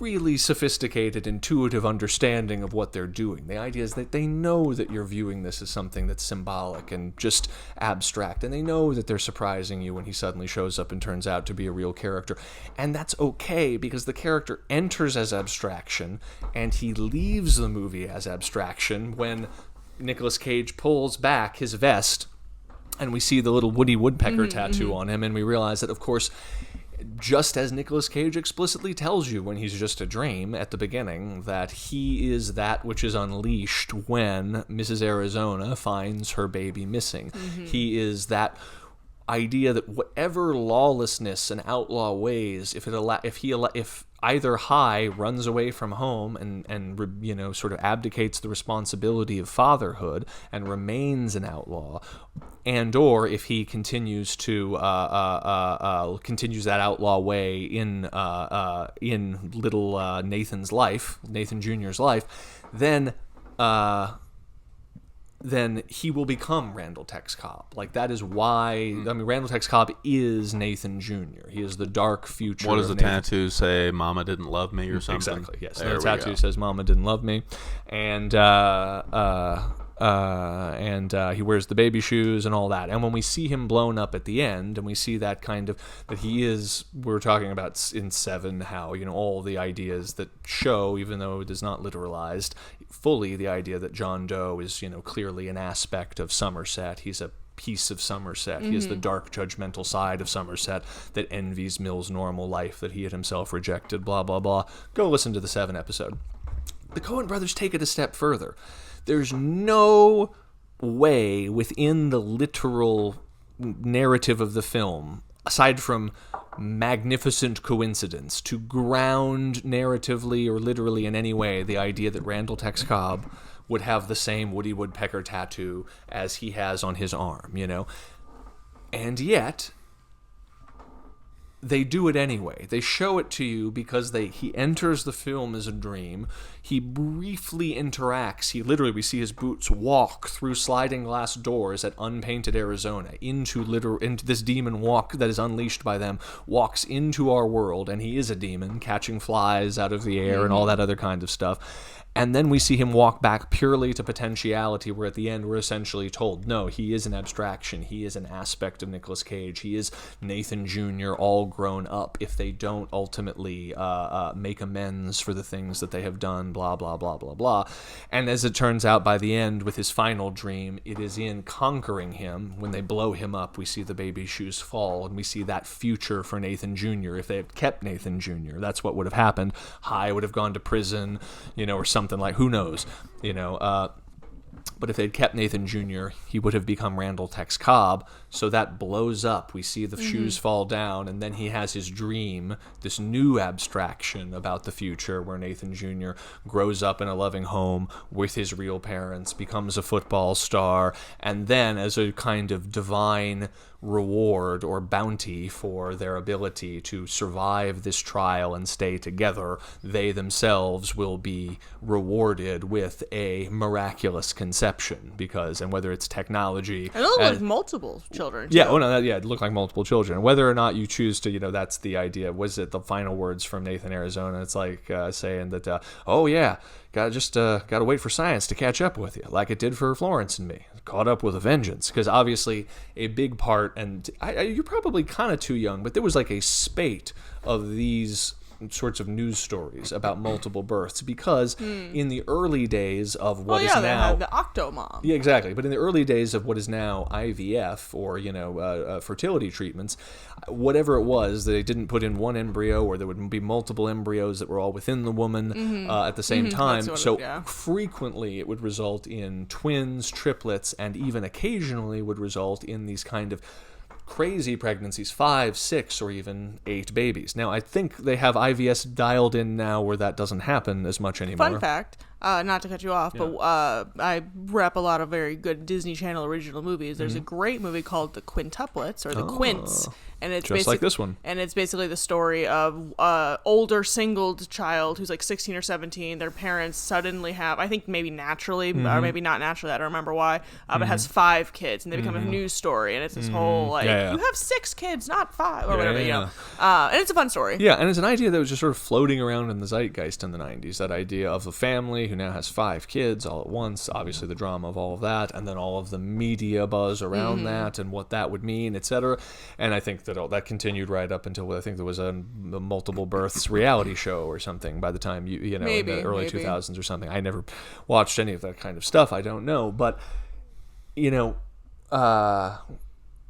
A: really sophisticated, intuitive understanding of what they're doing. The idea is that they know that you're viewing this as something that's symbolic and just abstract, and they know that they're surprising you when he suddenly shows up and turns out to be a real character. And that's okay, because the character enters as abstraction, and he leaves the movie as abstraction when Nicolas Cage pulls back his vest, and we see the little Woody Woodpecker tattoo on him, and we realize that, of course, just as Nicolas Cage explicitly tells you when he's just a dream at the beginning, that he is that which is unleashed when Mrs. Arizona finds her baby missing. He is that idea that whatever lawlessness and outlaw ways, if either High runs away from home and sort of abdicates the responsibility of fatherhood and remains an outlaw, and or if he continues to continues that outlaw way in little Nathan's life, Nathan Jr.'s life, then he will become Randall Tex Cobb. Like, that is why, Randall Tex Cobb is Nathan Jr. He is the dark future.
C: What does the
A: Nathan.
C: Tattoo say? Mama didn't love me or something?
A: Exactly, yes. The tattoo says Mama didn't love me. And he wears the baby shoes and all that. And when we see him blown up at the end, and we see that kind of, that he is, we're talking about in Seven, how, all the ideas that show, even though it is not literalized fully, the idea that John Doe is, clearly an aspect of Somerset. He's a piece of Somerset. He is the dark, judgmental side of Somerset that envies Mill's normal life that he had himself rejected, blah, blah, blah. Go listen to the Seven episode. The Coen brothers take it a step further. There's no way within the literal narrative of the film, aside from magnificent coincidence, to ground narratively or literally in any way the idea that Randall Tex Cobb would have the same Woody Woodpecker tattoo as he has on his arm, And yet, they do it anyway. They show it to you because he enters the film as a dream. He briefly interacts. We see his boots walk through sliding glass doors at Unpainted Arizona into this demon walk that is unleashed by them, walks into our world, and he is a demon, catching flies out of the air and all that other kind of stuff. And then we see him walk back purely to potentiality, where at the end we're essentially told, no, he is an abstraction. He is an aspect of Nicolas Cage. He is Nathan Jr. all grown up if they don't ultimately make amends for the things that they have done, blah, blah, blah, blah, blah. And as it turns out, by the end, with his final dream, it is in conquering him. When they blow him up, we see the baby's shoes fall, and we see that future for Nathan Jr. If they had kept Nathan Jr., that's what would have happened. High would have gone to prison, or something like, who knows, but if they'd kept Nathan Jr., he would have become Randall Tex Cobb. So that blows up. We see the shoes fall down, and then he has his dream, this new abstraction about the future, where Nathan Jr. grows up in a loving home with his real parents, becomes a football star, and then as a kind of divine reward or bounty for their ability to survive this trial and stay together, they themselves will be rewarded with a miraculous conception, and whether it's technology,
B: and it'll look like multiple children too.
A: It looked like multiple children. Whether or not you choose to, that's the idea. Was it the final words from Nathan Arizona? It's like saying that, gotta wait for science to catch up with you, like it did for Florence and me. Caught up with a vengeance, because obviously a big part, and you're probably kind of too young, but there was like a spate of these sorts of news stories about multiple births, because in the early days of what is now,
B: they had the Octomom.
A: Yeah, exactly. But in the early days of what is now IVF, or fertility treatments, whatever it was, they didn't put in one embryo, or there would be multiple embryos that were all within the woman at the same time. So frequently it would result in twins, triplets, and even occasionally would result in these kind of crazy pregnancies, 5, 6, or even 8 babies. Now, I think they have IVS dialed in now where that doesn't happen as much anymore.
B: Fun fact, not to cut you off, but I rep a lot of very good Disney Channel original movies. There's a great movie called The Quintuplets, or The Quints. And it's
A: just like this one.
B: And it's basically the story of older singled child who's like 16 or 17. Their parents suddenly have, I think maybe naturally, or maybe not naturally, I don't remember why, but has 5 kids, and they become a news story. And it's this whole, you have 6 kids, not 5, or whatever, and it's a fun story.
A: Yeah, and it's an idea that was just sort of floating around in the zeitgeist in the 90s, that idea of a family who now has 5 kids all at once, obviously the drama of all of that, and then all of the media buzz around that, and what that would mean, etc. And I think that continued right up until I think there was a multiple births reality show or something by the time in the early 2000s or something. I never watched any of that kind of stuff. I don't know, but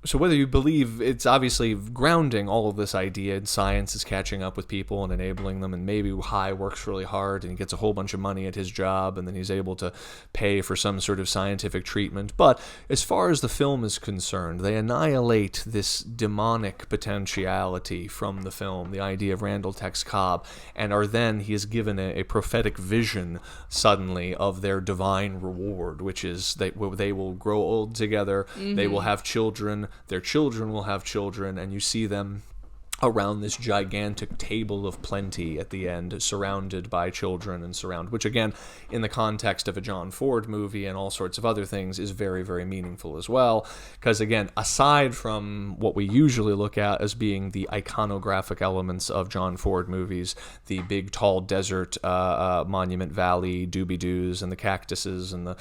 A: so whether you believe, it's obviously grounding all of this idea, and science is catching up with people and enabling them, and maybe High works really hard and he gets a whole bunch of money at his job, and then he's able to pay for some sort of scientific treatment. But as far as the film is concerned, they annihilate this demonic potentiality from the film, the idea of Randall Tex Cobb, and he is given a prophetic vision suddenly of their divine reward, which is they will grow old together, they will have children, their children will have children, and you see them around this gigantic table of plenty at the end, surrounded by children which again, in the context of a John Ford movie and all sorts of other things, is very, very meaningful as well. Because again, aside from what we usually look at as being the iconographic elements of John Ford movies, the big tall desert, Monument Valley, doobie-doos, and the cactuses, and the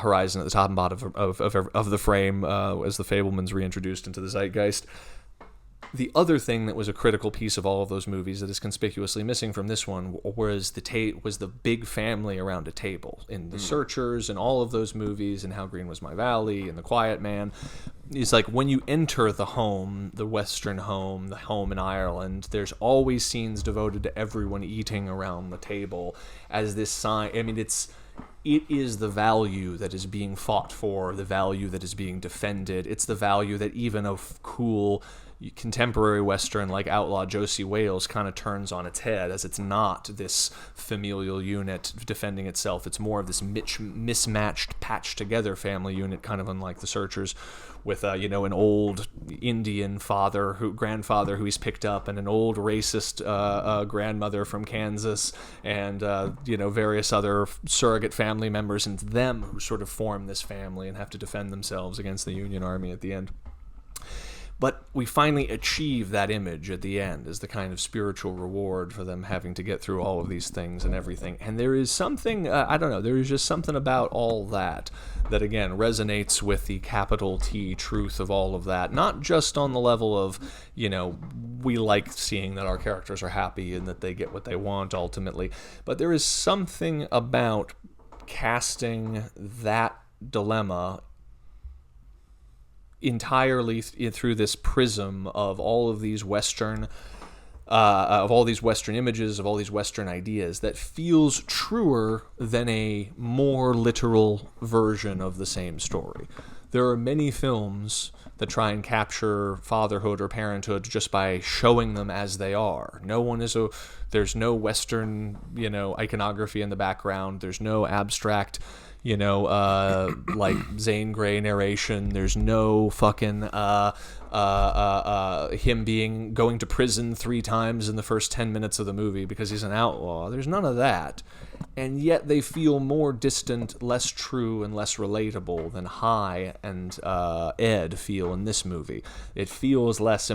A: horizon at the top and bottom of the frame, as the Fabelmans reintroduced into the zeitgeist. The other thing that was a critical piece of all of those movies that is conspicuously missing from this one was the big family around a table. In The Searchers and all of those movies, and How Green Was My Valley and The Quiet Man, it's like when you enter the home, the Western home, the home in Ireland, there's always scenes devoted to everyone eating around the table as this sign. I mean, it is the value that is being fought for, the value that is being defended. It's the value that even a cool contemporary Western like Outlaw Josie Wales kind of turns on its head, as it's not this familial unit defending itself. It's more of this mismatched, patched together family unit, kind of unlike The Searchers, with an old Indian grandfather who he's picked up, and an old racist grandmother from Kansas, and various other surrogate family members, and them who sort of form this family and have to defend themselves against the Union Army at the end. But we finally achieve that image at the end as the kind of spiritual reward for them having to get through all of these things and everything. And there is something, I don't know, there is just something about all that again, resonates with the capital T truth of all of that. Not just on the level of, we like seeing that our characters are happy and that they get what they want ultimately. But there is something about casting that dilemma entirely through this prism of all of these Western images, of all these Western ideas, that feels truer than a more literal version of the same story. There are many films that try and capture fatherhood or parenthood just by showing them as they are. There's no Western, iconography in the background. There's no abstract, like Zane Grey narration. There's no fucking him going to prison 3 times in the first 10 minutes of the movie because he's an outlaw. There's none of that. And yet they feel more distant, less true, and less relatable than High and Ed feel in this movie. It feels less...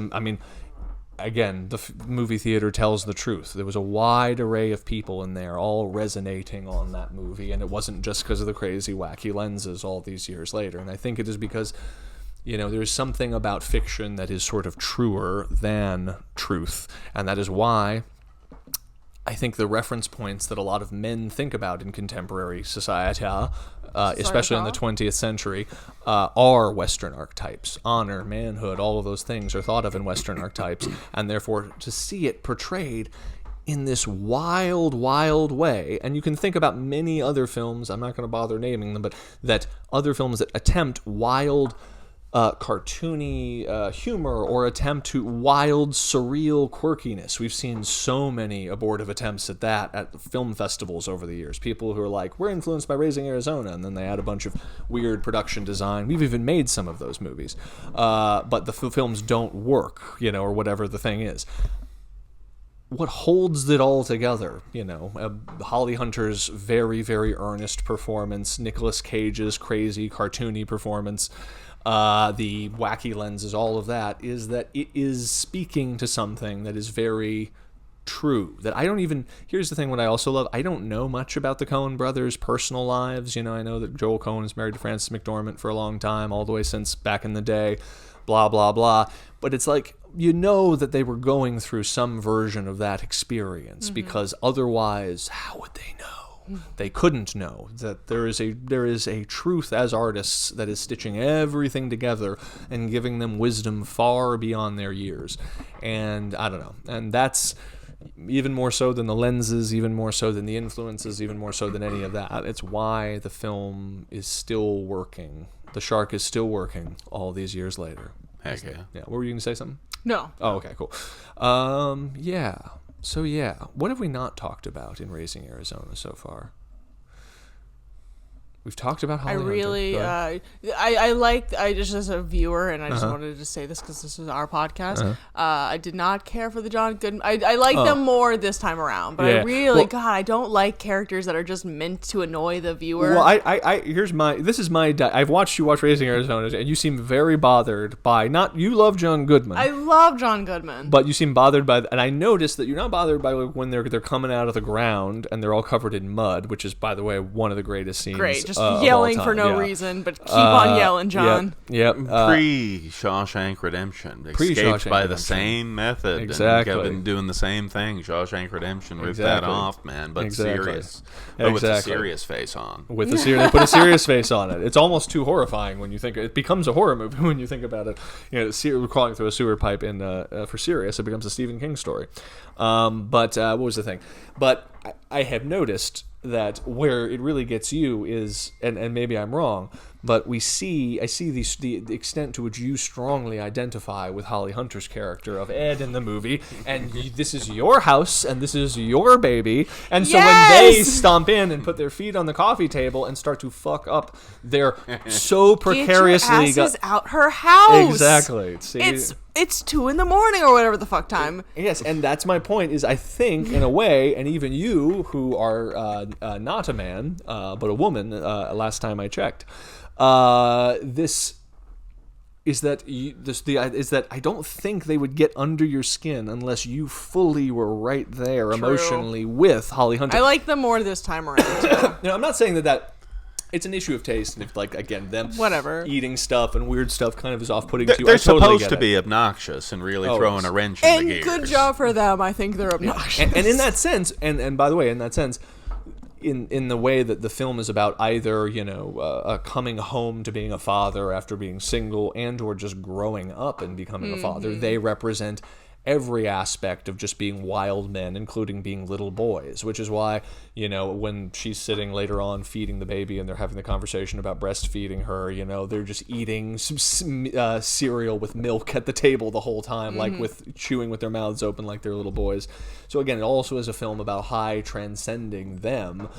A: Again, the movie theater tells the truth. There was a wide array of people in there all resonating on that movie, and it wasn't just because of the crazy, wacky lenses all these years later. And I think it is because, there's something about fiction that is sort of truer than truth, and that is why I think the reference points that a lot of men think about in contemporary society, especially in the 20th century, are Western archetypes. Honor, manhood, all of those things are thought of in Western archetypes, and therefore to see it portrayed in this wild, wild way, and you can think about many other films, I'm not going to bother naming them, but that other films that attempt wild, cartoony humor or attempt to wild, surreal quirkiness. We've seen so many abortive attempts at that at film festivals over the years. People who are like, we're influenced by Raising Arizona, and then they add a bunch of weird production design. We've even made some of those movies. But the films don't work, or whatever the thing is. What holds it all together, Holly Hunter's very, very earnest performance, Nicolas Cage's crazy, cartoony performance, the wacky lenses, all of that, is that it is speaking to something that is very true. That here's the thing, what I also love, I don't know much about the Coen brothers' personal lives. I know that Joel Coen is married to Frances McDormand for a long time, all the way since back in the day, blah, blah, blah. But it's like, that they were going through some version of that experience, because otherwise, how would they know? They couldn't know that there is a truth as artists that is stitching everything together and giving them wisdom far beyond their years. And I don't know. And that's even more so than the lenses, even more so than the influences, even more so than any of that. It's why the film is still working. The shark is still working all these years later.
C: Heck yeah.
A: Yeah. What were you going to say, something?
B: No.
A: Oh, okay, cool. Yeah. So, what have we not talked about in Raising Arizona so far? We've talked about Holly Hunter.
B: I just as a viewer, and I just wanted to say this because this is our podcast, I did not care for the John Goodman. I like them more this time around, but I don't like characters that are just meant to annoy the viewer.
A: Well, I've watched you watch Raising Arizona, and you seem very bothered by, you love John Goodman.
B: I love John Goodman.
A: But you seem bothered by, and I noticed that you're not bothered by when they're coming out of the ground and they're all covered in mud, which is, by the way, one of the greatest scenes.
B: Great. Just yelling for no reason, but keep on yelling, John.
A: Yep.
C: Pre-Shawshank Redemption. Escaped by the same method.
A: Exactly.
C: And Kevin doing the same thing. Shawshank Redemption ripped that off, man. But serious.
A: But
C: with a serious face on.
A: They put a serious face on it. It's almost too horrifying when you think it becomes a horror movie when you think about it. We're crawling through a sewer pipe in for Sirius. It becomes a Stephen King story. But what was the thing? But I have noticed that where it really gets you is, and maybe I'm wrong, but I see the extent to which you strongly identify with Holly Hunter's character of Ed in the movie, and this is your house, and this is your baby, and so when they stomp in and put their feet on the coffee table and start to fuck up their so precariously...
B: Get your asses out her house!
A: Exactly.
B: It's 2 a.m. or whatever the fuck time.
A: Yes, and that's my point, is I think, in a way, and even you, who are not a man, but a woman, last time I checked, this is that I don't think they would get under your skin unless you fully were right there emotionally with Holly Hunter.
B: I like them more this time around.
A: Now, I'm not saying that it's an issue of taste, and if, like, again, them eating stuff and weird stuff kind of is off-putting to you.
C: They're supposed to be obnoxious and really throwing a wrench in the gears.
B: And good job for them. I think they're obnoxious.
A: And in that sense, and by the way, in that sense, in the way that the film is about either, coming home to being a father after being single and or just growing up and becoming a father, they represent every aspect of just being wild men, including being little boys, which is why, when she's sitting later on feeding the baby and they're having the conversation about breastfeeding her, they're just eating some cereal with milk at the table the whole time, like with chewing with their mouths open like they're little boys. So again, it also is a film about high transcending them,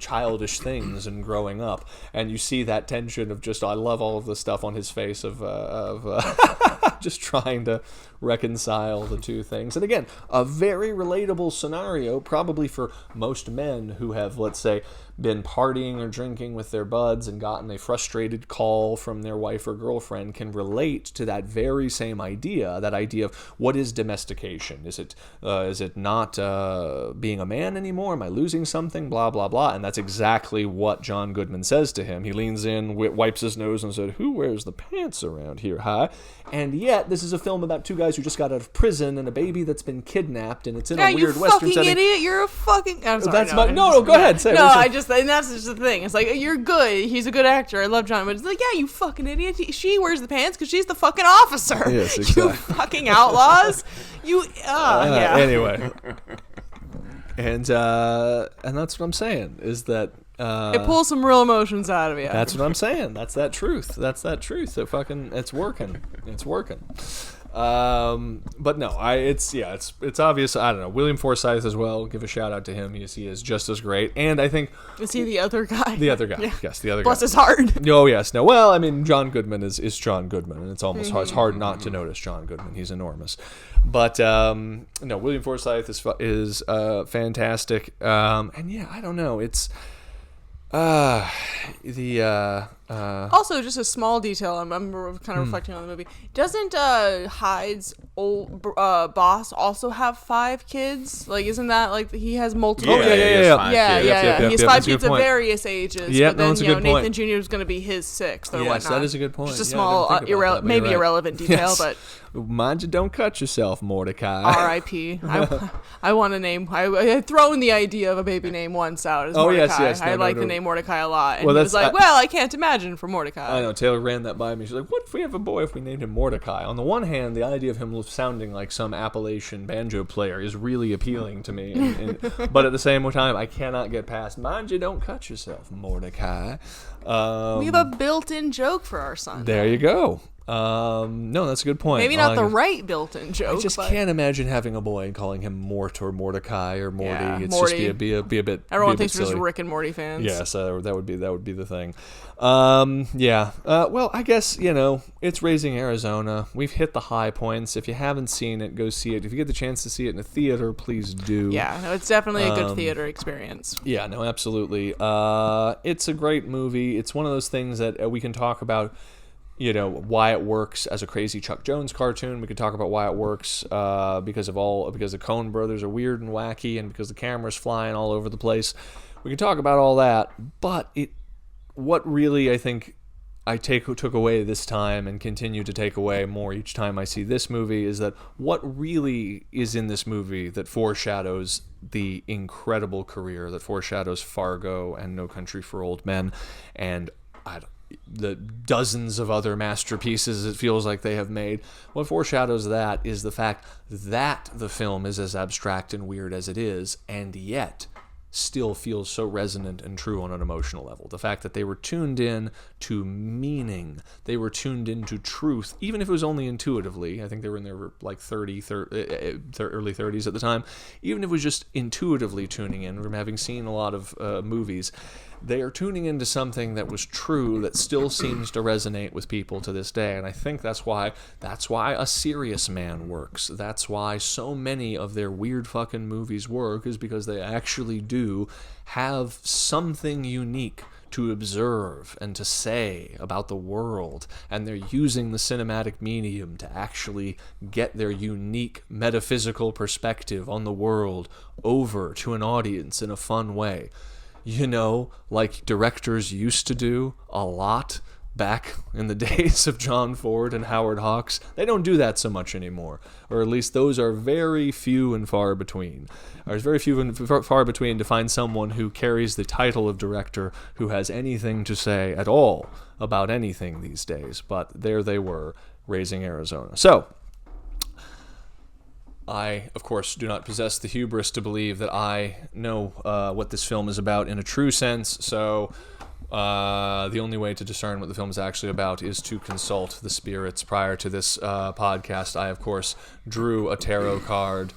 A: childish things and growing up. And you see that tension of just, I love all of the stuff on his face of just trying to reconcile the two things. And again, a very relatable scenario probably for most men who have, let's say, been partying or drinking with their buds and gotten a frustrated call from their wife or girlfriend can relate to that very same idea, that idea of what is domestication? Is it not being a man anymore? Am I losing something? Blah, blah, blah. And that's exactly what John Goodman says to him. He leans in, wipes his nose and said, "Who wears the pants around here, huh?" And yet, this is a film about two guys who just got out of prison and a baby that's been kidnapped, and it's in a weird Western setting.
B: You fucking idiot! You're a fucking. I'm sorry.
A: Go ahead. Say it.
B: And that's just the thing. It's like, you're good. He's a good actor. I love John, but it's like, yeah, you fucking idiot. She wears the pants because she's the fucking officer.
A: Yes, exactly.
B: You fucking outlaws. Yeah.
A: Anyway, and that's what I'm saying is that.
B: It pulls some real emotions out of you.
A: That's what I'm saying. That's that truth. It's working. It's working. But no, it's obvious. I don't know. William Forsythe as well. Give a shout out to him. He is just as great. And I think
B: is he the other guy?
A: The other guy. Yeah. Yes, the other guy.
B: Bless his heart.
A: Oh yes. No. Well, I mean, John Goodman is John Goodman, and it's almost hard. It's hard not to notice John Goodman. He's enormous. But no, William Forsythe is fantastic. And yeah, I don't know. It's.
B: Also, just a small detail. I'm kind of reflecting on the movie. Doesn't Hyde's old boss also have 5 kids? Like, isn't that like he has multiple?
C: Yeah.
B: He has 5 kids of various ages.
A: Yeah,
B: but then
A: Nathan
B: Jr. is going to be his 6th or
A: yes,
B: whatnot.
A: that is a good point.
B: Just a small, irrelevant detail, but.
A: Mind you, don't cut yourself, Mordecai.
B: R.I.P. I want a name. I thrown the idea of a baby name once out as Mordecai.
A: Yes.
B: I like the name Mordecai a lot. And he was like, I can't imagine for Mordecai.
A: I know, Taylor ran that by me. She's like, what if we have a boy if we named him Mordecai? On the one hand, the idea of him sounding like some Appalachian banjo player is really appealing to me. But at the same time, I cannot get past, mind you, don't cut yourself, Mordecai.
B: We have a built-in joke for our son.
A: There you go. No, that's a good point.
B: Maybe not the right built-in joke.
A: I just can't imagine having a boy and calling him Mort or Mordecai or Morty.
B: Yeah,
A: it's
B: Morty.
A: Just be a bit.
B: Everyone
A: thinks
B: we're just Rick and Morty fans.
A: Yes, that would be the thing. Well, I guess it's Raising Arizona. We've hit the high points. If you haven't seen it, go see it. If you get the chance to see it in a theater, please do.
B: Yeah, no, it's definitely a good theater experience.
A: Yeah, no, absolutely. It's a great movie. It's one of those things that we can talk about. Why it works as a crazy Chuck Jones cartoon. We could talk about why it works because the Coen Brothers are weird and wacky, and because the camera's flying all over the place. We can talk about all that, but what really I think I took away this time and continue to take away more each time I see this movie is that what really is in this movie that foreshadows the incredible career, that foreshadows Fargo and No Country for Old Men, and the dozens of other masterpieces it feels like they have made. What foreshadows that is the fact that the film is as abstract and weird as it is, and yet still feels so resonant and true on an emotional level. The fact that they were tuned in to meaning, they were tuned into truth, even if it was only intuitively. I think they were in their like early 30s at the time. Even if it was just intuitively tuning in from having seen a lot of movies, they are tuning into something that was true that still seems to resonate with people to this day. And I think that's why A Serious Man works. That's why so many of their weird fucking movies work, is because they actually do have something unique to observe and to say about the world, and they're using the cinematic medium to actually get their unique metaphysical perspective on the world over to an audience in a fun way. You know, like directors used to do a lot back in the days of John Ford and Howard Hawks. They don't do that so much anymore, or at least those are very few and far between. There's very few and far between to find someone who carries the title of director who has anything to say at all about anything these days. But there they were, Raising Arizona. So, I, of course, do not possess the hubris to believe that I know what this film is about in a true sense, so the only way to discern what the film is actually about is to consult the spirits. Prior to this podcast, I, of course, drew a tarot card,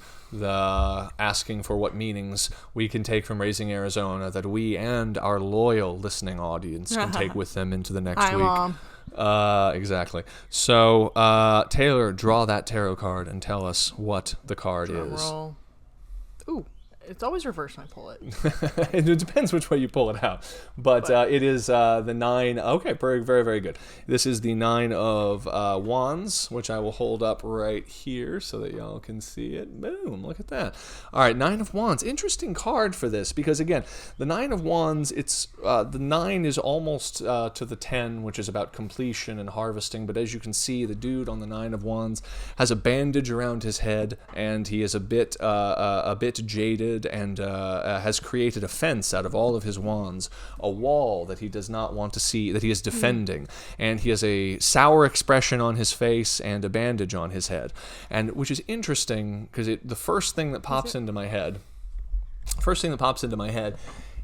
A: asking for what meanings we can take from Raising Arizona that we and our loyal listening audience can take with them into the next week.
B: Mom.
A: Exactly. So, Taylor, draw that tarot card and tell us what the card is.
B: Roll. Ooh. It's always reversed when I pull it.
A: It depends which way you pull it out. But it is the 9. Okay, very, very, very good. This is the 9 of Wands, which I will hold up right here so that y'all can see it. Boom, look at that. All right, 9 of Wands. Interesting card for this because, again, the 9 of Wands, it's the 9 is almost to the 10, which is about completion and harvesting. But as you can see, the dude on the 9 of Wands has a bandage around his head, and he is a bit jaded, and has created a fence out of all of his wands, a wall that he does not want to see, that he is defending. And he has a sour expression on his face and a bandage on his head. And which is interesting because the first thing that pops into my head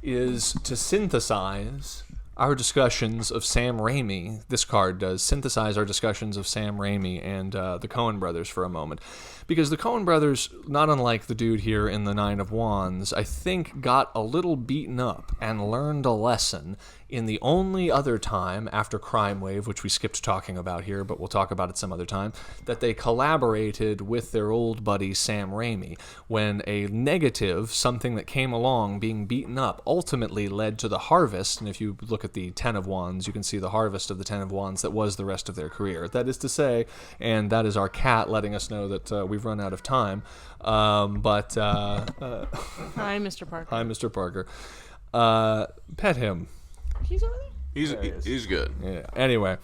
A: is to synthesize our discussions of Sam Raimi. This card does synthesize our discussions of Sam Raimi and the Coen Brothers for a moment. Because the Coen Brothers, not unlike the dude here in the 9 of Wands, I think got a little beaten up and learned a lesson in the only other time after Crime Wave, which we skipped talking about here, but we'll talk about it some other time, that they collaborated with their old buddy Sam Raimi when a negative, something that came along being beaten up, ultimately led to the harvest. And if you look at the 10 of Wands, you can see the harvest of the 10 of Wands that was the rest of their career. That is to say, and that is our cat letting us know that we've run out of time. Hi,
B: Mr. Parker.
A: Hi, Mr. Parker. Pet him.
B: He's over there?
C: He's good.
A: Yeah. Anyway,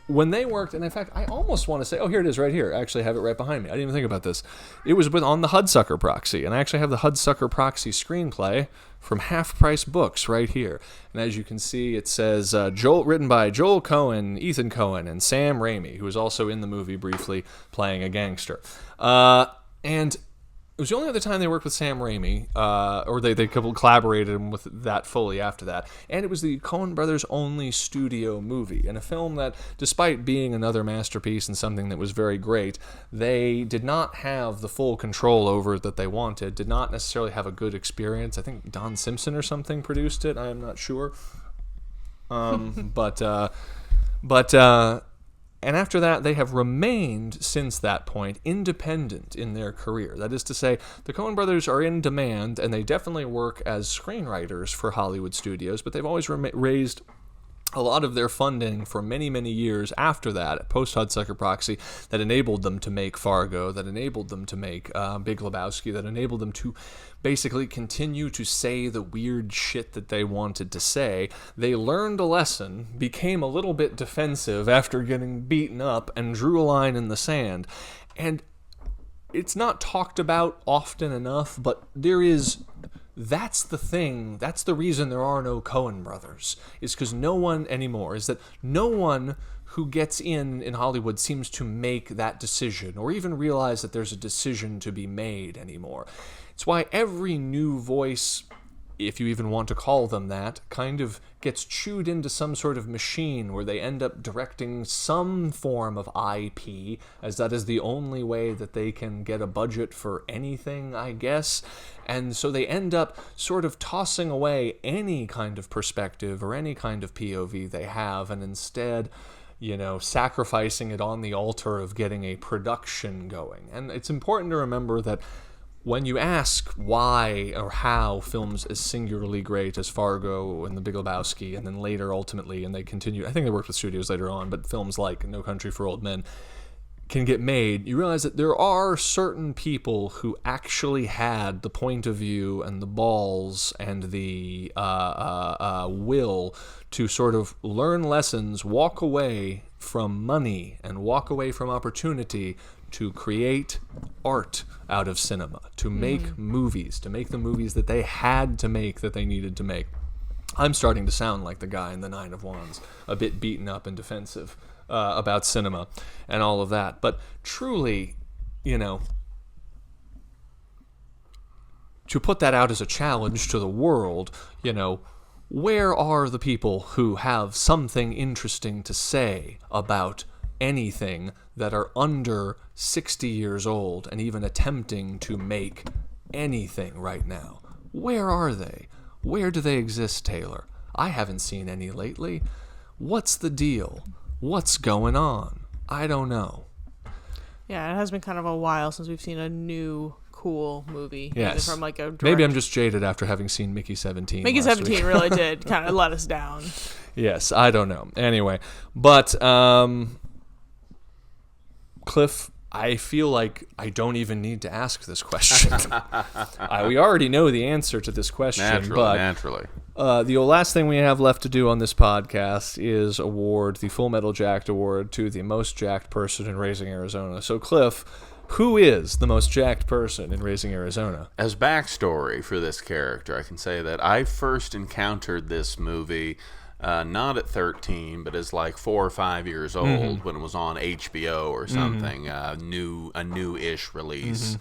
A: when they worked, and in fact, I almost want to say, oh, here it is right here. I actually have it right behind me. I didn't even think about this. It was on the Hudsucker Proxy, and I actually have the Hudsucker Proxy screenplay from Half Price Books right here. And as you can see, it says written by Joel Coen, Ethan Coen, and Sam Raimi, who was also in the movie briefly playing a gangster. And it was the only other time they worked with Sam Raimi, or they collaborated with that fully after that. And it was the Coen Brothers' only studio movie, and a film that, despite being another masterpiece and something that was very great, they did not have the full control over it that they wanted, did not necessarily have a good experience. I think Don Simpson or something produced it, I am not sure. And after that, they have remained, since that point, independent in their career. That is to say, the Coen Brothers are in demand, and they definitely work as screenwriters for Hollywood studios, but they've always raised a lot of their funding for many, many years after that, post-Hudsucker Proxy, that enabled them to make Fargo, that enabled them to make Big Lebowski, that enabled them to basically continue to say the weird shit that they wanted to say. They learned a lesson, became a little bit defensive after getting beaten up, and drew a line in the sand. And it's not talked about often enough, but that's the thing, that's the reason there are no Coen Brothers, is because no one who gets in Hollywood seems to make that decision, or even realize that there's a decision to be made anymore. It's why every new voice, if you even want to call them that, kind of gets chewed into some sort of machine where they end up directing some form of IP, as that is the only way that they can get a budget for anything, I guess. And so they end up sort of tossing away any kind of perspective or any kind of POV they have, and instead, sacrificing it on the altar of getting a production going. And it's important to remember that when you ask why or how films as singularly great as Fargo and The Big Lebowski, and then later, ultimately, and they continue, I think they worked with studios later on, but films like No Country for Old Men can get made, you realize that there are certain people who actually had the point of view and the balls and the will to sort of learn lessons, walk away from money and walk away from opportunity to create art out of cinema, to make movies, to make the movies that they had to make, that they needed to make. I'm starting to sound like the guy in the Nine of Wands, a bit beaten up and defensive about cinema and all of that. But truly, to put that out as a challenge to the world, where are the people who have something interesting to say about anything that are under 60 years old and even attempting to make anything right now? Where are they? Where do they exist, Taylor? I haven't seen any lately. What's the deal? What's going on? I don't know.
B: Yeah, it has been kind of a while since we've seen a new cool movie.
A: Yes.
B: From like a direct...
A: Maybe I'm just jaded after having seen Mickey 17.
B: Mickey
A: last
B: 17
A: week.
B: really did kind of let us down.
A: Yes, I don't know. Anyway, but Cliff, I feel like I don't even need to ask this question. We already know the answer to this question.
C: Naturally.
A: The last thing we have left to do on this podcast is award the Full Metal Jacked Award to the most jacked person in Raising Arizona. So, Cliff, who is the most jacked person in Raising Arizona?
C: As backstory for this character, I can say that I first encountered this movie not at 13, but as like 4 or 5 years old when it was on HBO or something, a new-ish release.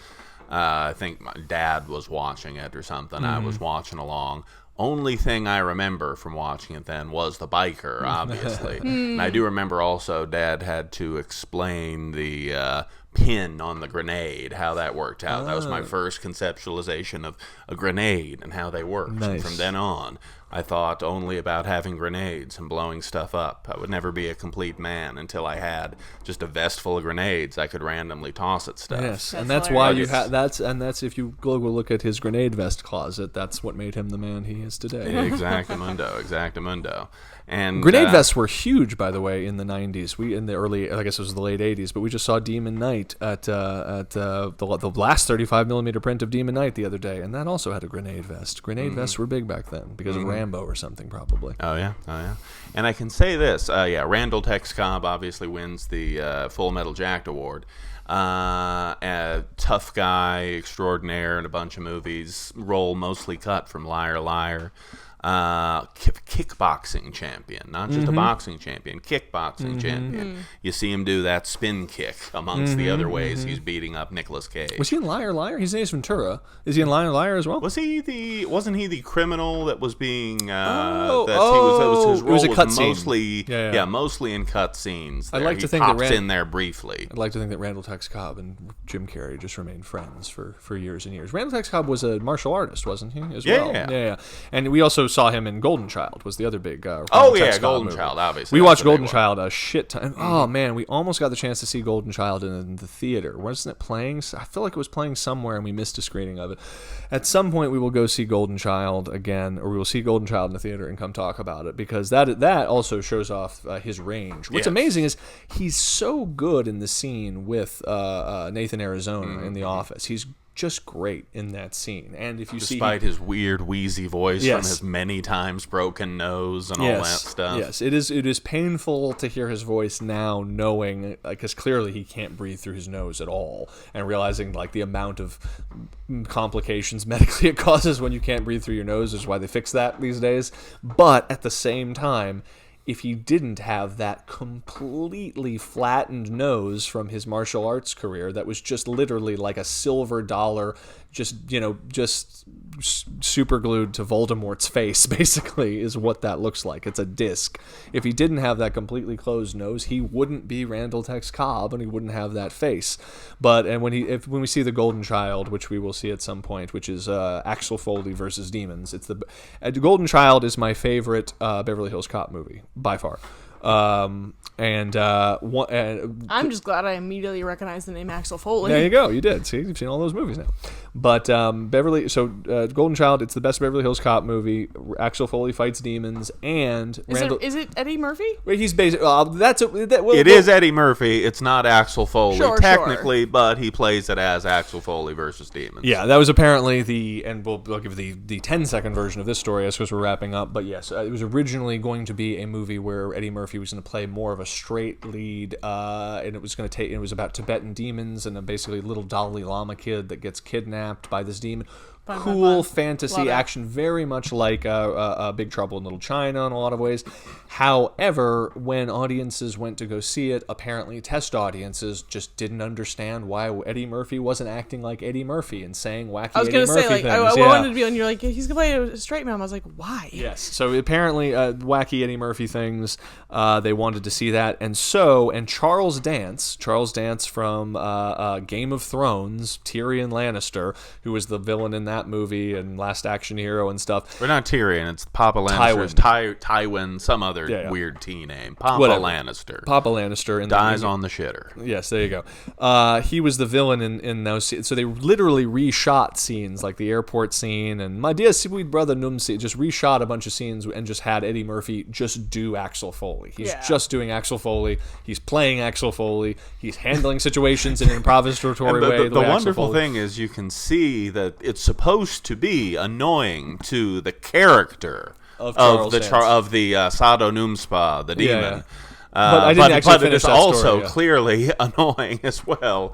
C: I think my dad was watching it or something. I was watching along. Only thing I remember from watching it then was the biker, obviously. And I do remember also Dad had to explain the pin on the grenade, how that worked out. That was my first conceptualization of a grenade and how they worked.
A: Nice.
C: And from then on, I thought only about having grenades and blowing stuff up. I would never be a complete man until I had just a vest full of grenades I could randomly toss at stuff.
A: Yes,
B: That's
A: and that's why you
B: hilarious.
A: have that's if you go look at his grenade vest closet, that's what made him the man he is today.
C: Exactamundo. And
A: Grenade vests were huge, by the way, in the 90s. In the early, I guess it was the late 80s, but we just saw Demon Knight at the last 35mm print of Demon Knight the other day, and that also had a grenade vest. Grenade vests were big back then because of Rambo or something, probably.
C: Oh yeah. And I can say this, Randall Tex Cobb obviously wins the Full Metal Jacked Award. A tough guy extraordinaire in a bunch of movies, role mostly cut from Liar Liar. Kickboxing champion, not just a boxing champion, kickboxing champion. You see him do that spin kick amongst the other ways he's beating up Nicolas Cage.
A: Was he in Liar Liar? He's in Ace Ventura. Is he in Liar Liar as well?
C: Wasn't he the criminal that was being
A: Oh,
C: his
A: it was
C: role
A: a cut
C: was
A: scene.
C: mostly mostly in cut scenes.
A: I'd
C: there.
A: like
C: He
A: to think
C: pops
A: that
C: in there briefly.
A: I'd like to think that Randall Tex Cobb and Jim Carrey just remained friends for years and years. Randall Tex Cobb was a martial artist, wasn't he, as well? Yeah. And we also saw him in Golden Child, was the other big Randall Tex Cobb
C: Golden
A: movie.
C: Child, obviously.
A: We
C: That's
A: watched
C: the big
A: Golden
C: one.
A: Child a shit ton. Oh, man, we almost got the chance to see Golden Child in the theater. Wasn't it playing? I feel like it was playing somewhere and we missed a screening of it. At some point, we will go see Golden Child again, or we will see Golden Child in the theater and come talk about it, because that also shows off his range. What's amazing is he's so good in the scene with Nathan Arizona in The Office. He's just great in that scene. And if you
C: Despite his weird wheezy voice from his many times broken nose and all that stuff.
A: Yes, it is painful to hear his voice now, knowing, because clearly he can't breathe through his nose at all, and realizing like the amount of complications medically it causes when you can't breathe through your nose is why they fix that these days. But at the same time, if he didn't have that completely flattened nose from his martial arts career that was just literally like a silver dollar, just super glued to Voldemort's face, basically, is what that looks like. It's a disc. If he didn't have that completely closed nose, he wouldn't be Randall Tex Cobb, and he wouldn't have that face. But when we see The Golden Child, which we will see at some point, which is Axel Foley versus Demons, The Golden Child is my favorite Beverly Hills Cop movie by far. I'm
B: just glad I immediately recognized the name Axel Foley.
A: There you go. You did. See, you've seen all those movies now. But Golden Child, it's the best Beverly Hills Cop movie. Axel Foley fights demons, and Randall.
B: Is it Eddie Murphy?
A: He's basically
C: It is Eddie Murphy. It's not Axel Foley technically,
B: Sure.
C: but he plays it as Axel Foley versus demons.
A: Yeah, that was apparently and we'll give the 10-second version of this story as because we're wrapping up. But yes, it was originally going to be a movie where Eddie Murphy was going to play more of a straight lead, and it was about Tibetan demons and basically a little Dalai Lama kid that gets kidnapped by this demon. Cool fantasy action, very much like Big Trouble in Little China in a lot of ways. However, when audiences went to go see it, apparently test audiences just didn't understand why Eddie Murphy wasn't acting like Eddie Murphy and saying wacky Eddie Murphy things.
B: I was going to say, I wanted to be on, you're like, he's going to play a straight man. I was like, why?
A: Yes, so apparently wacky Eddie Murphy things, they wanted to see that. And Charles Dance from Game of Thrones, Tyrion Lannister, who was the villain in that movie and Last Action Hero and stuff.
C: We're not Tyrion, it's Papa Lannister's Tywin, some other weird T name. Lannister.
A: Papa Lannister.
C: Dies on the shitter.
A: Yes, there you go. He was the villain in those scenes. So they literally reshot scenes, like the airport scene and My Dear Sweet Brother Numsi, just reshot a bunch of scenes and just had Eddie Murphy just do Axel Foley. He's just doing Axel Foley. He's playing Axel Foley. He's handling situations in an improvisatory way.
C: The wonderful thing is you can see that it's supposed to be annoying to the character of the Sado Numspa, the demon.
A: But I didn't actually finish that story.
C: But it's also clearly annoying as well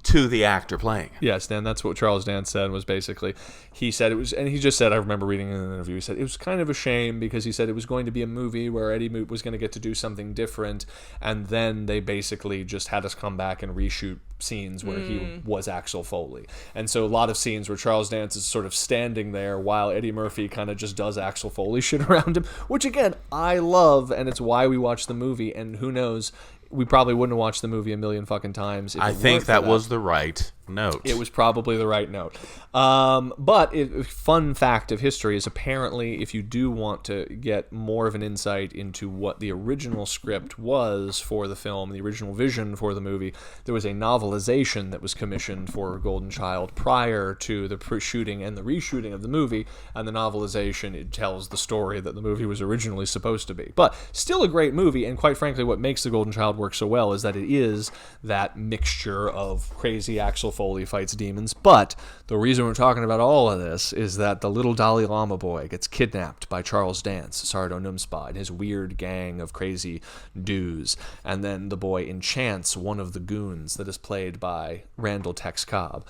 C: to the actor playing it.
A: Yes, Dan, that's what Charles Dance said was basically, he said it was, and he just said, I remember reading in an interview, he said it was kind of a shame because he said it was going to be a movie where Eddie was going to get to do something different, and then they basically just had us come back and reshoot scenes where he was Axel Foley. And so a lot of scenes where Charles Dance is sort of standing there while Eddie Murphy kind of just does Axel Foley shit around him, which again, I love, and it's why we watch the movie, and who knows, we probably wouldn't have watched the movie a million fucking times.
C: I think that was the right note.
A: It was probably the right note. Fun fact of history is apparently if you do want to get more of an insight into what the original script was for the film, the original vision for the movie, there was a novelization that was commissioned for Golden Child prior to the shooting and the reshooting of the movie, and the novelization, it tells the story that the movie was originally supposed to be. But still a great movie, and quite frankly what makes The Golden Child work so well is that it is that mixture of crazy Axel Foley fights demons, but the reason we're talking about all of this is that the little Dalai Lama boy gets kidnapped by Charles Dance, Sardo Numspa, and his weird gang of crazy dudes, and then the boy enchants one of the goons that is played by Randall Tex Cobb,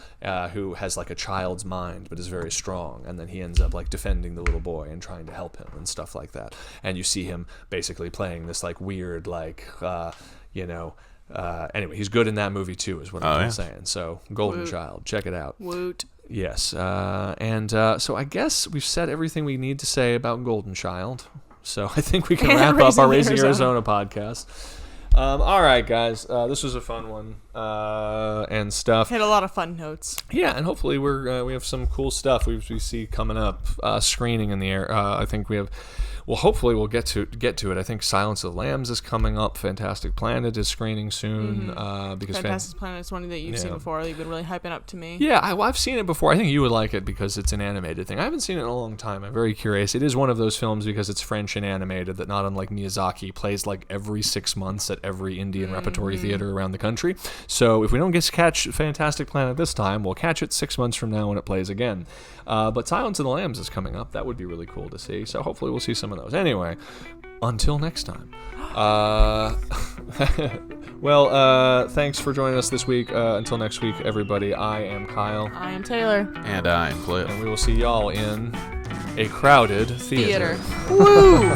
A: who has like a child's mind but is very strong, and then he ends up like defending the little boy and trying to help him and stuff like that, and you see him basically playing this like weird anyway, he's good in that movie too, is what I'm saying. So, Golden Child, check it out.
B: Woot.
A: Yes, so I guess we've said everything we need to say about Golden Child. So I think we can wrap up our Raising Arizona podcast. All right, guys, this was a fun one and stuff.
B: Had a lot of fun notes.
A: Yeah, and hopefully we have some cool stuff we see coming up. Screening in the air. I think we have. Well, hopefully we'll get to it. I think Silence of the Lambs is coming up. Fantastic Planet is screening soon. Because
B: Fantastic Planet is one that you've seen before. You've been really hyping up to me.
A: Yeah, I've seen it before. I think you would like it because it's an animated thing. I haven't seen it in a long time. I'm very curious. It is one of those films because it's French and animated that, not unlike Miyazaki, plays like every 6 months at every Indian repertory theater around the country. So if we don't get to catch Fantastic Planet this time, we'll catch it 6 months from now when it plays again. But Silence of the Lambs is coming up. That would be really cool to see. So hopefully we'll see some of those. Anyway, until next time. Thanks for joining us this week. Until next week, everybody, I am Kyle.
B: I am Taylor.
C: And I am Cliff.
A: And we will see y'all in a crowded theater.
B: Woo!